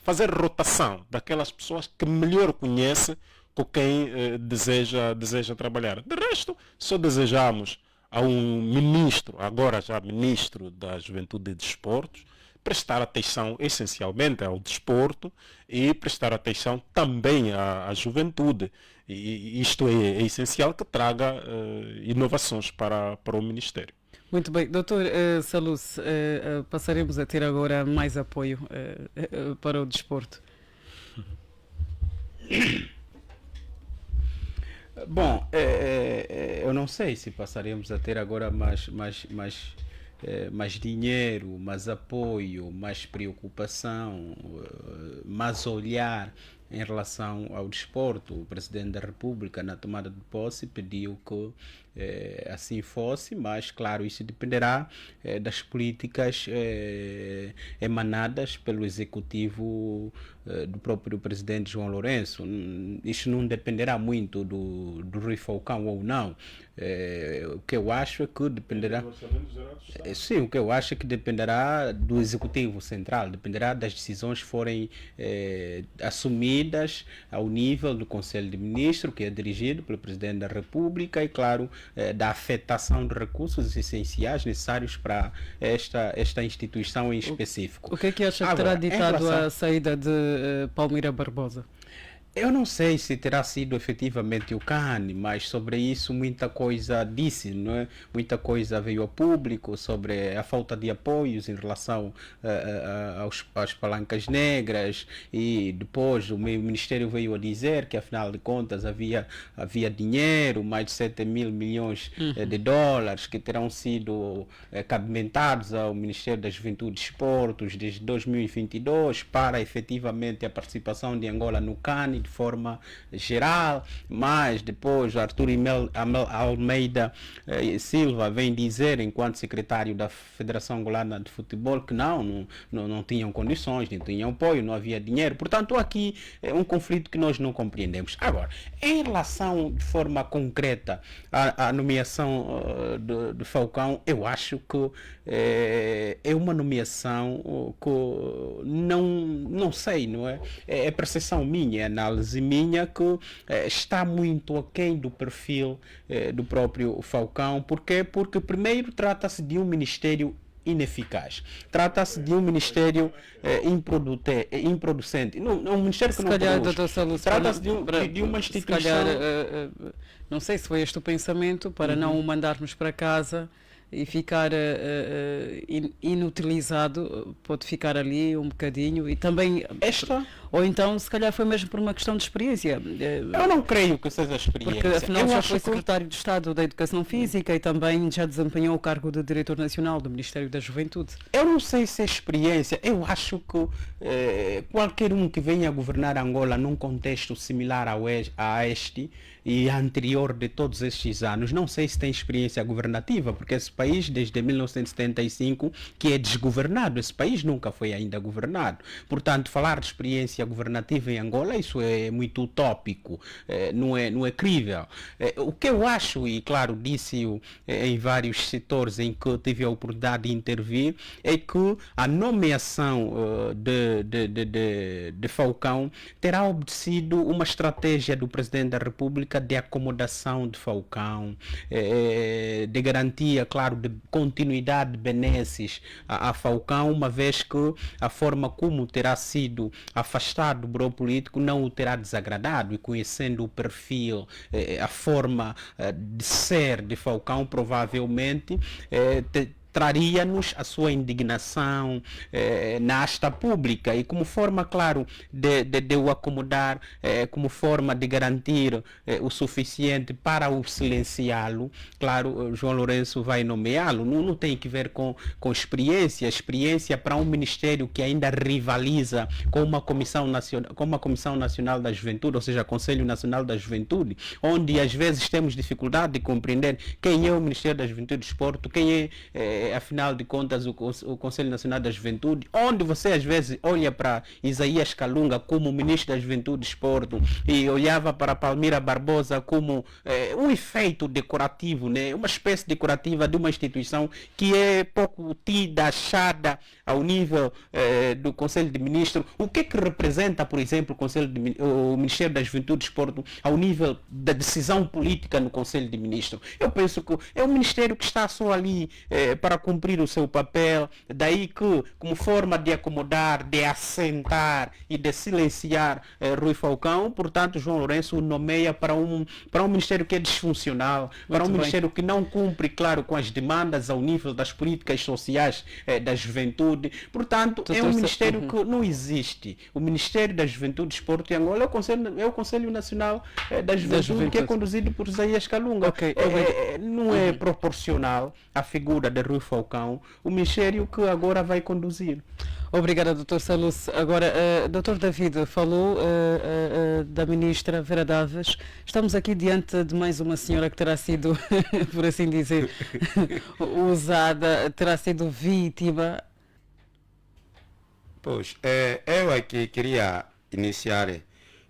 fazer rotação daquelas pessoas que melhor conhece com quem deseja trabalhar. De resto, só desejamos a um ministro, agora já ministro da Juventude e Desportos, prestar atenção essencialmente ao desporto e prestar atenção também à juventude. E isto é essencial, que traga inovações para o Ministério. Muito bem, doutor Salus, passaremos a ter agora mais apoio para o desporto. Bom, eu não sei se passaremos a ter agora mais dinheiro, mais apoio, mais preocupação, mais olhar em relação ao desporto. O Presidente da República, na tomada de posse, pediu que assim fosse, mas claro, isso dependerá das políticas emanadas pelo Executivo do próprio Presidente João Lourenço. Isso não dependerá muito do Rui Falcão ou não. O que eu acho é que dependerá... Sim, o que eu acho é que dependerá do Executivo Central, dependerá das decisões que forem assumidas ao nível do Conselho de Ministros, que é dirigido pelo Presidente da República, e claro, da afetação de recursos essenciais necessários para esta instituição em específico. O que é que acha que terá ditado a saída de Palmira Barbosa? Eu não sei se terá sido efetivamente o CAN, mas sobre isso muita coisa disse, não é? Muita coisa veio ao público sobre a falta de apoios em relação às palancas negras, e depois o Ministério veio a dizer que afinal de contas havia dinheiro, mais de 7 mil milhões de dólares que terão sido cabimentados ao Ministério da Juventude e Desportos desde 2022 para efetivamente a participação de Angola no CAN de forma geral, mas depois Arthur Almeida Silva vem dizer, enquanto secretário da Federação Angolana de Futebol, que não tinham condições, não tinham apoio, não havia dinheiro. Portanto, aqui é um conflito que nós não compreendemos. Agora, em relação de forma concreta à nomeação de Falcão, eu acho que é uma nomeação que não sei, não é? É percepção minha, análise minha, que está muito aquém do perfil do próprio Falcão. Porquê? Porque primeiro trata-se de um ministério ineficaz. Trata-se de um ministério improducente. Não, um ministério que não produz. Trata-se de uma instituição... Se calhar, não sei se foi este o pensamento, para não o mandarmos para casa e ficar inutilizado, pode ficar ali um bocadinho, e também ou então se calhar foi mesmo por uma questão de experiência. Eu não creio que seja experiência, porque afinal já foi secretário de Estado da Educação Física e também já desempenhou o cargo de diretor nacional do Ministério da Juventude. Eu não sei se é experiência. Eu acho que qualquer um que venha a governar Angola num contexto similar a este e anterior de todos estes anos. Não sei se tem experiência governativa, porque esse país, desde 1975, que é desgovernado. Esse país nunca foi ainda governado. Portanto, falar de experiência governativa em Angola, isso é muito utópico, não é crível. O que eu acho, e claro, disse-o em vários setores em que eu tive a oportunidade de intervir, é que a nomeação de Falcão terá obedecido uma estratégia do Presidente da República de acomodação de Falcão, de garantia, claro, de continuidade de benesses a Falcão, uma vez que a forma como terá sido afastado do bureau político não o terá desagradado, e conhecendo o perfil, a forma de ser de Falcão, provavelmente traria-nos a sua indignação na asta pública, e como forma, claro, de o acomodar, como forma de garantir o suficiente para o silenciá-lo, claro, João Lourenço vai nomeá-lo. Não tem que ver com experiência para um ministério que ainda rivaliza com uma comissão nacional da juventude, ou seja, Conselho Nacional da Juventude, onde às vezes temos dificuldade de compreender quem é o Ministério da Juventude e Desporto, quem é afinal de contas o Conselho Nacional da Juventude, onde você às vezes olha para Isaías Calunga como Ministro da Juventude e Desporto e olhava para Palmira Barbosa como um efeito decorativo, né? Uma espécie decorativa de uma instituição que é pouco tida, achada ao nível do Conselho de Ministros. O que representa, por exemplo, o Ministério da Juventude e Desporto ao nível da decisão política no Conselho de Ministros? Eu penso que é um ministério que está só ali para cumprir o seu papel, daí que, como forma de acomodar, de assentar e de silenciar Rui Falcão, portanto, João Lourenço o nomeia para um ministério que é disfuncional, para um ministério que não cumpre, claro, com as demandas ao nível das políticas sociais da juventude. Portanto, é um ministério que não existe. O Ministério da Juventude, Desporto e Angola é o Conselho Nacional da Juventude, que é conduzido por Isaías Calunga. Não é proporcional à figura de Rui Falcão o ministério que agora vai conduzir. Obrigada, Dr. Salus. Agora, Dr. David falou da ministra Vera Daves. Estamos aqui diante de mais uma senhora que terá sido, por assim dizer, usada, terá sido vítima. Pois, eu aqui queria iniciar,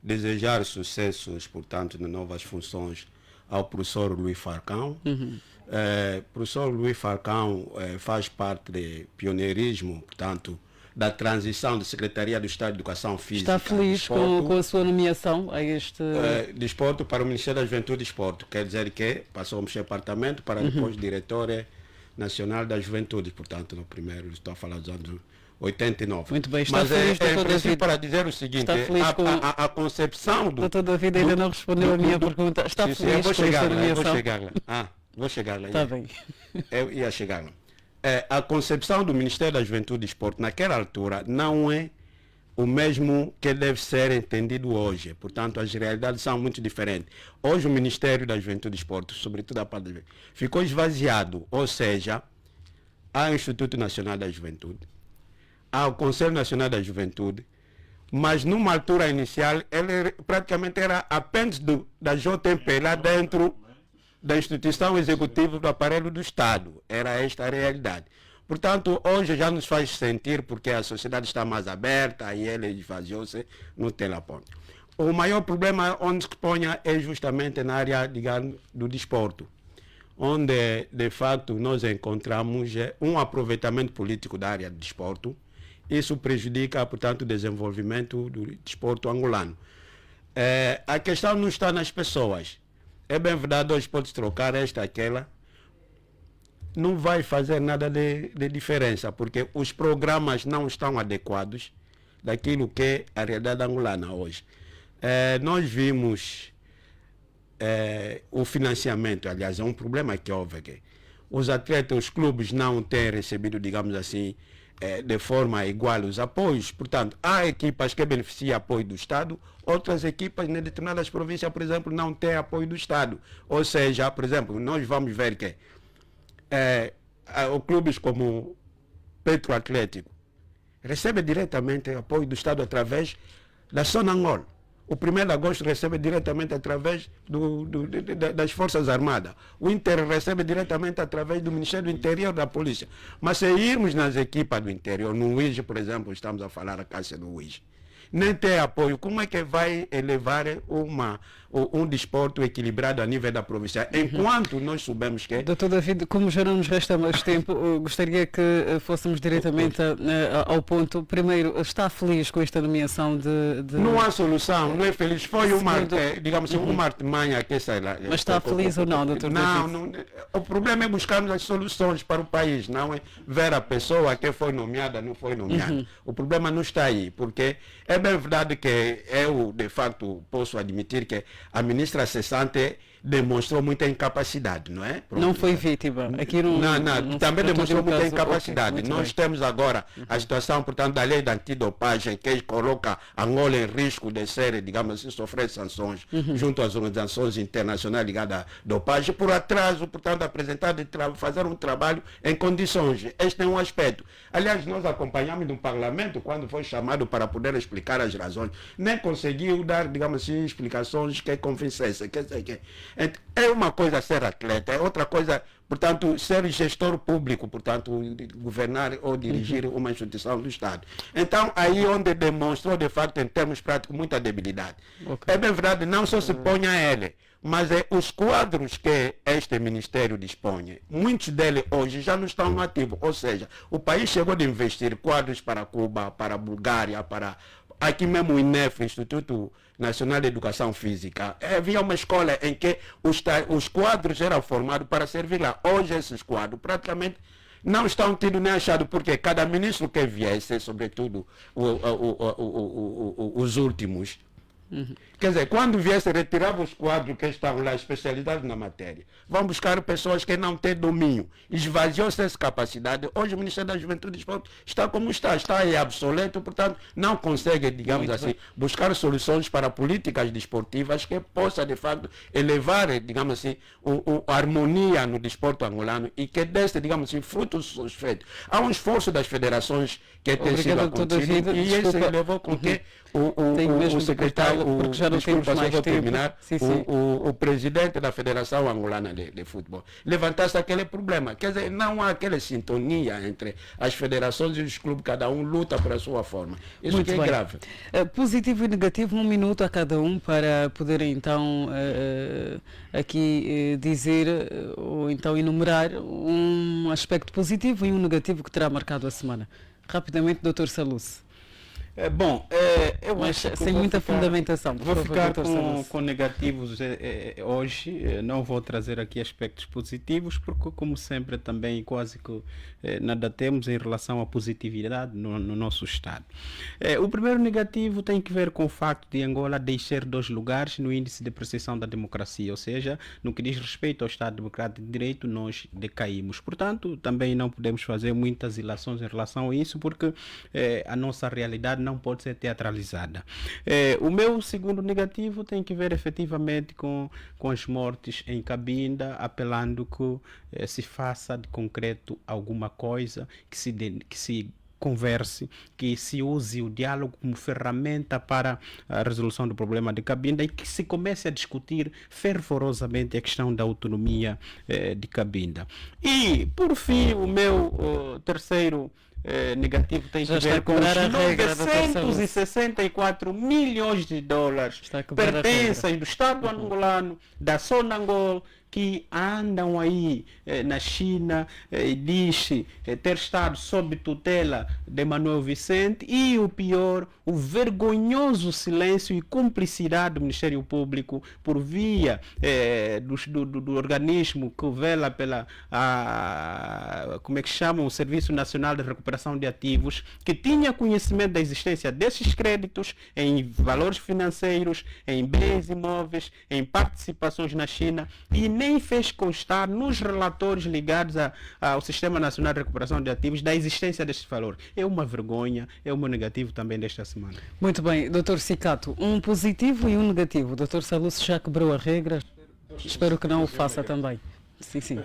desejar sucessos, portanto, nas novas funções ao professor Luís Falcão. Professor Luís Falcão faz parte de pioneirismo, portanto, da transição da Secretaria do Estado de Educação Física. Está feliz com a sua nomeação a este... Desporto para o Ministério da Juventude e Desporto. Quer dizer que passou a mexer departamento para depois diretor nacional da Juventude. Portanto, no primeiro, estou a falar dos anos 89. Muito bem, está mas feliz, Dr. David, para dizer o seguinte, a concepção do... Dr. David ainda não respondeu a minha pergunta. Está feliz eu vou com chegar esta lá, nomeação? Vou chegar lá. Está bem. Eu ia chegar lá. A concepção do Ministério da Juventude e Desporto naquela altura não é o mesmo que deve ser entendido hoje. Portanto, as realidades são muito diferentes. Hoje o Ministério da Juventude e Desporto, sobretudo a parte da ficou esvaziado, ou seja, há o Instituto Nacional da Juventude, há o Conselho Nacional da Juventude, mas numa altura inicial ele praticamente era apêndice da JMP lá dentro da instituição executiva do aparelho do Estado. Era esta a realidade. Portanto, hoje já nos faz sentir, porque a sociedade está mais aberta e ele esvaziou-se no telefone. O maior problema onde se ponha é justamente na área, digamos, do desporto, onde de facto nós encontramos um aproveitamento político da área do desporto. Isso prejudica, portanto, o desenvolvimento do desporto angolano. A questão não está nas pessoas. É bem verdade, hoje pode trocar esta, aquela. Não vai fazer nada de diferença, porque os programas não estão adequados daquilo que é a realidade angolana hoje. Nós vimos o financiamento, aliás, é um problema que houve aqui. Os atletas, os clubes não têm recebido, digamos assim, de forma igual os apoios. Portanto, há equipas que beneficiam apoio do Estado, outras equipas em determinadas províncias, por exemplo, não têm apoio do Estado. Ou seja, por exemplo, nós vamos ver que clubes como Petro Atlético recebem diretamente apoio do Estado através da Sonangol. O 1º de agosto recebe diretamente através das Forças Armadas. O Inter recebe diretamente através do Ministério do Interior da Polícia. Mas se irmos nas equipas do interior, no UIJ, por exemplo, estamos a falar a Caixa do UIJ, nem tem apoio, como é que vai elevar um desporto equilibrado a nível da província? Enquanto nós soubemos que... Doutor David, como já não nos resta mais tempo, gostaria que fôssemos diretamente ao ponto. Primeiro, está feliz com esta nomeação de... Não há solução, não é feliz. Foi uma, digamos assim, uma artimanha que sei lá. Mas está feliz ou não, doutor David? Não, o problema é buscarmos as soluções para o país, não é ver a pessoa que foi nomeada, não foi nomeada. O problema não está aí, porque é bem verdade que eu, de facto, posso admitir que a ministra cessante demonstrou muita incapacidade, não é? Não foi vítima. Aqui não também demonstrou muita incapacidade. Okay, nós temos agora a situação, portanto, da lei da antidopagem, que coloca Angola em risco de ser, digamos assim, sofrer sanções junto às organizações internacionais ligadas à dopagem, por atraso, portanto, apresentar fazer um trabalho em condições. Este é um aspecto. Aliás, nós acompanhamos no Parlamento, quando foi chamado para poder explicar as razões, nem conseguiu dar, digamos assim, explicações que convincessem. É uma coisa ser atleta, é outra coisa, portanto, ser gestor público, portanto, governar ou dirigir uma instituição do Estado. Então, aí onde demonstrou, de facto, em termos práticos, muita debilidade. É bem verdade, não só se põe a ele, mas os quadros que este Ministério dispõe, muitos deles hoje já não estão no ativo. Ou seja, o país chegou de investir quadros para Cuba, para a Bulgária, para... Aqui mesmo o INEF, Instituto Nacional de Educação Física, havia uma escola em que os quadros eram formados para servir lá. Hoje esses quadros praticamente não estão tidos nem achados, porque cada ministro que viesse, sobretudo os últimos, quer dizer, quando viesse retirar os quadros que estavam lá especializados na matéria, vão buscar pessoas que não têm domínio. Esvaziou-se essa capacidade. Hoje o Ministério da Juventude e Esporte está como está aí obsoleto, portanto, não consegue, digamos assim, buscar soluções para políticas desportivas que possa, de facto, elevar, digamos assim, a harmonia no desporto angolano e que desse, digamos assim, frutos satisfeitos. Há um esforço das federações que tem sido acontecido e esse levou com que o secretário, o presidente da Federação Angolana de Futebol levantasse aquele problema. Quer dizer, não há aquela sintonia entre as federações e os clubes, cada um luta por a sua forma. Isso muito que é bem. grave. Positivo e negativo, 1 minuto a cada um para poder então aqui dizer ou então enumerar um aspecto positivo e um negativo que terá marcado a semana. Rapidamente, Dr. Saluce. Eu mas acho que sem muita fundamentação. Vou ficar com negativos hoje. Não vou trazer aqui aspectos positivos, porque, como sempre, também quase que nada temos em relação à positividade no nosso Estado. O primeiro negativo tem que ver com o facto de Angola deixar 2 lugares no índice de percepção da democracia, ou seja, no que diz respeito ao Estado Democrático de Direito, nós decaímos. Portanto, também não podemos fazer muitas ilações em relação a isso, porque a nossa realidade não pode ser teatralizada. O meu segundo negativo tem que ver efetivamente com as mortes em Cabinda, apelando que se faça de concreto alguma coisa, que se converse, que se use o diálogo como ferramenta para a resolução do problema de Cabinda e que se comece a discutir fervorosamente a questão da autonomia de Cabinda. E, por fim, o meu terceiro negativo tem que ver com os 964 milhões de dólares pertencem do Estado angolano, da Sonangol, que andam aí na China e diz ter estado sob tutela de Manuel Vicente, e o pior, o vergonhoso silêncio e cumplicidade do Ministério Público por via do organismo que vela pela como é que chamam, o Serviço Nacional de Recuperação de Ativos, que tinha conhecimento da existência desses créditos em valores financeiros, em bens imóveis, em participações na China, e nem fez constar nos relatórios ligados ao Sistema Nacional de Recuperação de Ativos da existência deste valor. É uma vergonha, é um negativo também desta semana. Muito bem, Dr. Sicato, um positivo e um negativo. O Dr. Saluce já quebrou a regra, espero que não o faça também. Sim, sim.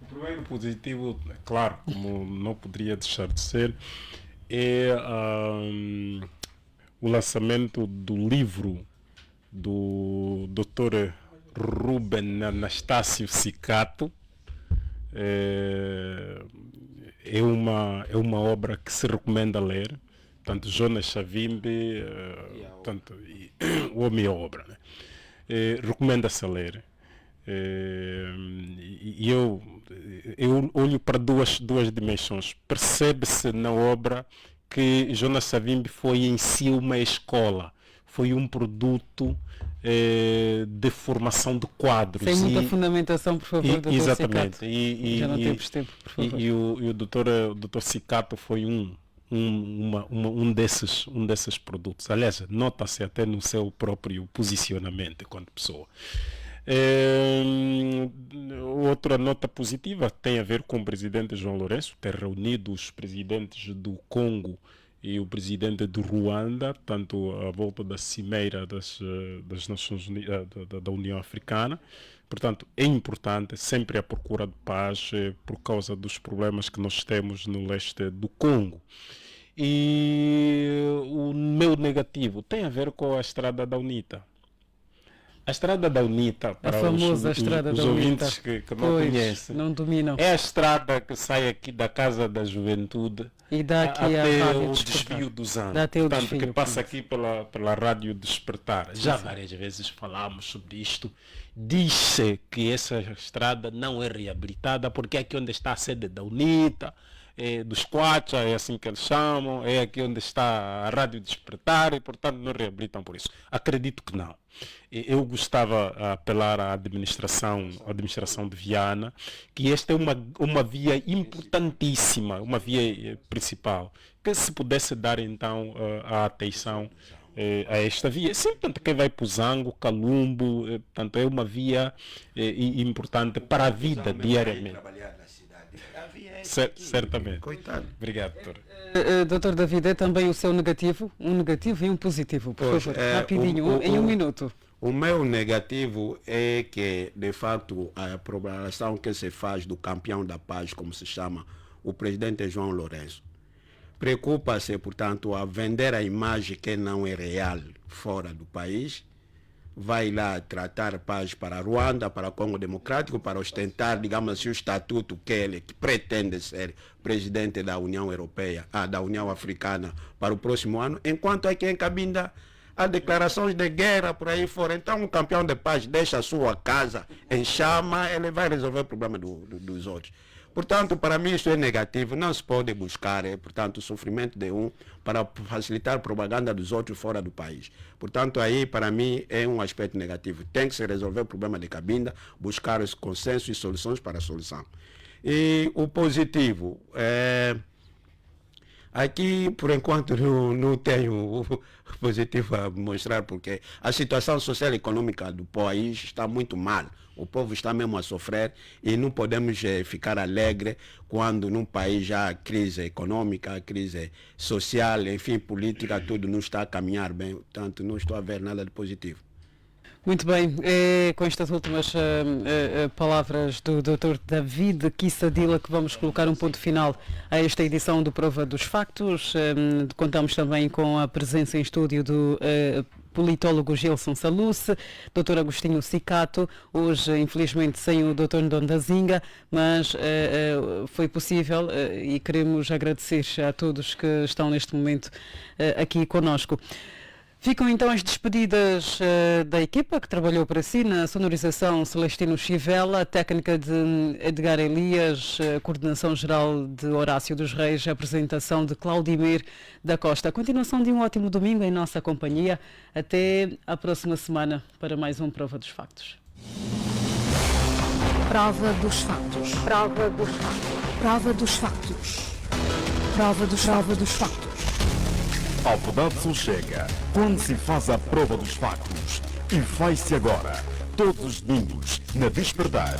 O primeiro positivo, claro, como não poderia deixar de ser, é o lançamento do livro do Dr. Ruben Anastácio Cicato. É uma obra que se recomenda ler, tanto Jonas Savimbi, o Homem e a Obra, né? Recomenda-se a ler. E eu olho para duas dimensões. Percebe-se na obra que Jonas Savimbi foi em si uma escola, foi um produto de formação de quadros. Sem muita fundamentação, por favor, Dr. Exatamente. Cicato. Já não temos tempo, por favor. E o Dr. Cicato foi um desses produtos. Aliás, nota-se até no seu próprio posicionamento enquanto pessoa. Outra nota positiva tem a ver com o presidente João Lourenço ter reunido os presidentes do Congo e o presidente do Ruanda, tanto à volta da cimeira das Nações Unidas, da União Africana. Portanto, é importante sempre a procura de paz por causa dos problemas que nós temos no leste do Congo. E o meu negativo tem a ver com a estrada da UNITA. A estrada da UNITA, para os ouvintes que não conhecem, não dominam. É a estrada que sai aqui da Casa da Juventude e dá aqui até o desvio dos anos. Portanto, que passa aqui pela Rádio Despertar. Já várias vezes falámos sobre isto. Diz-se que essa estrada não é reabilitada porque é aqui onde está a sede da UNITA, dos Quacha, é assim que eles chamam, é aqui onde está a Rádio Despertar e, portanto, não reabilitam por isso. Acredito que não. Eu gostava de apelar à administração de Viana, que esta é uma via importantíssima, uma via principal, que se pudesse dar então a atenção a esta via. Sim, portanto, quem vai para o Zango, Calumbo, portanto, é uma via importante para a vida diariamente. Certamente. Coitado. Obrigado, doutor. Doutor David, é também o seu negativo? Um negativo e um positivo, por favor, rapidinho, em um minuto. O meu negativo é que, de facto, a programação que se faz do campeão da paz, como se chama, o presidente João Lourenço, preocupa-se, portanto, a vender a imagem que não é real fora do país, vai lá tratar paz para Ruanda, para Congo Democrático, para ostentar, digamos assim, o estatuto que ele pretende ser presidente da União Europeia, da União Africana para o próximo ano, enquanto aqui em Cabinda há declarações de guerra por aí fora. Então o campeão de paz deixa a sua casa em chama, ele vai resolver o problema dos outros. Portanto, para mim isso é negativo, não se pode buscar, portanto, o sofrimento de um para facilitar a propaganda dos outros fora do país. Portanto, aí, para mim, é um aspecto negativo. Tem que se resolver o problema de Cabinda, buscar os consensos e soluções para a solução. E o positivo, aqui, por enquanto, não tenho o positivo a mostrar, porque a situação social e econômica do país está muito mal. O povo está mesmo a sofrer e não podemos ficar alegre quando num país já há crise econômica, crise social, enfim, política, tudo não está a caminhar bem. Portanto, não estou a ver nada de positivo. Muito bem, com estas últimas palavras do Dr. David Quissadila que vamos colocar um ponto final a esta edição do Prova dos Factos. Contamos também com a presença em estúdio do politólogo Gilson Saluce, Dr. Agostinho Cicato, hoje infelizmente sem o Dr. Ndondazinga, mas foi possível e queremos agradecer a todos que estão neste momento aqui conosco. Ficam então as despedidas da equipa que trabalhou para si, na sonorização Celestino Chivela, técnica de Edgar Elias, coordenação geral de Horácio dos Reis, apresentação de Claudimir da Costa. A continuação de um ótimo domingo em nossa companhia. Até à próxima semana para mais um Prova dos Factos. Prova dos Factos. Prova dos Factos. Prova dos Factos. Prova dos Factos. A verdade só chega quando se faz a prova dos factos. E faz-se agora, todos os domingos, na Despertar.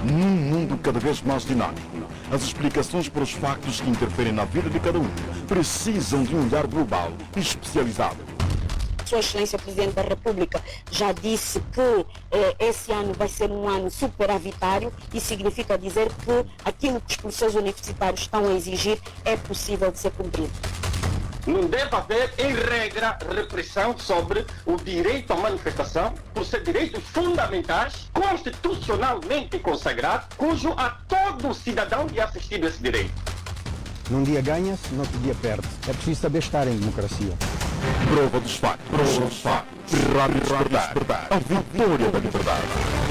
Num mundo cada vez mais dinâmico, as explicações para os factos que interferem na vida de cada um precisam de um olhar global e especializado. Sua Excelência Presidente da República já disse que esse ano vai ser um ano superavitário e significa dizer que aquilo que os professores universitários estão a exigir é possível de ser cumprido. Não deve haver, em regra, repressão sobre o direito à manifestação, por ser direitos fundamentais, constitucionalmente consagrados, cujo a todo cidadão é assistido esse direito. Num dia ganha-se, no outro dia perde. É preciso saber estar em democracia. Prova dos factos. Rádio Despertar. A vitória da liberdade.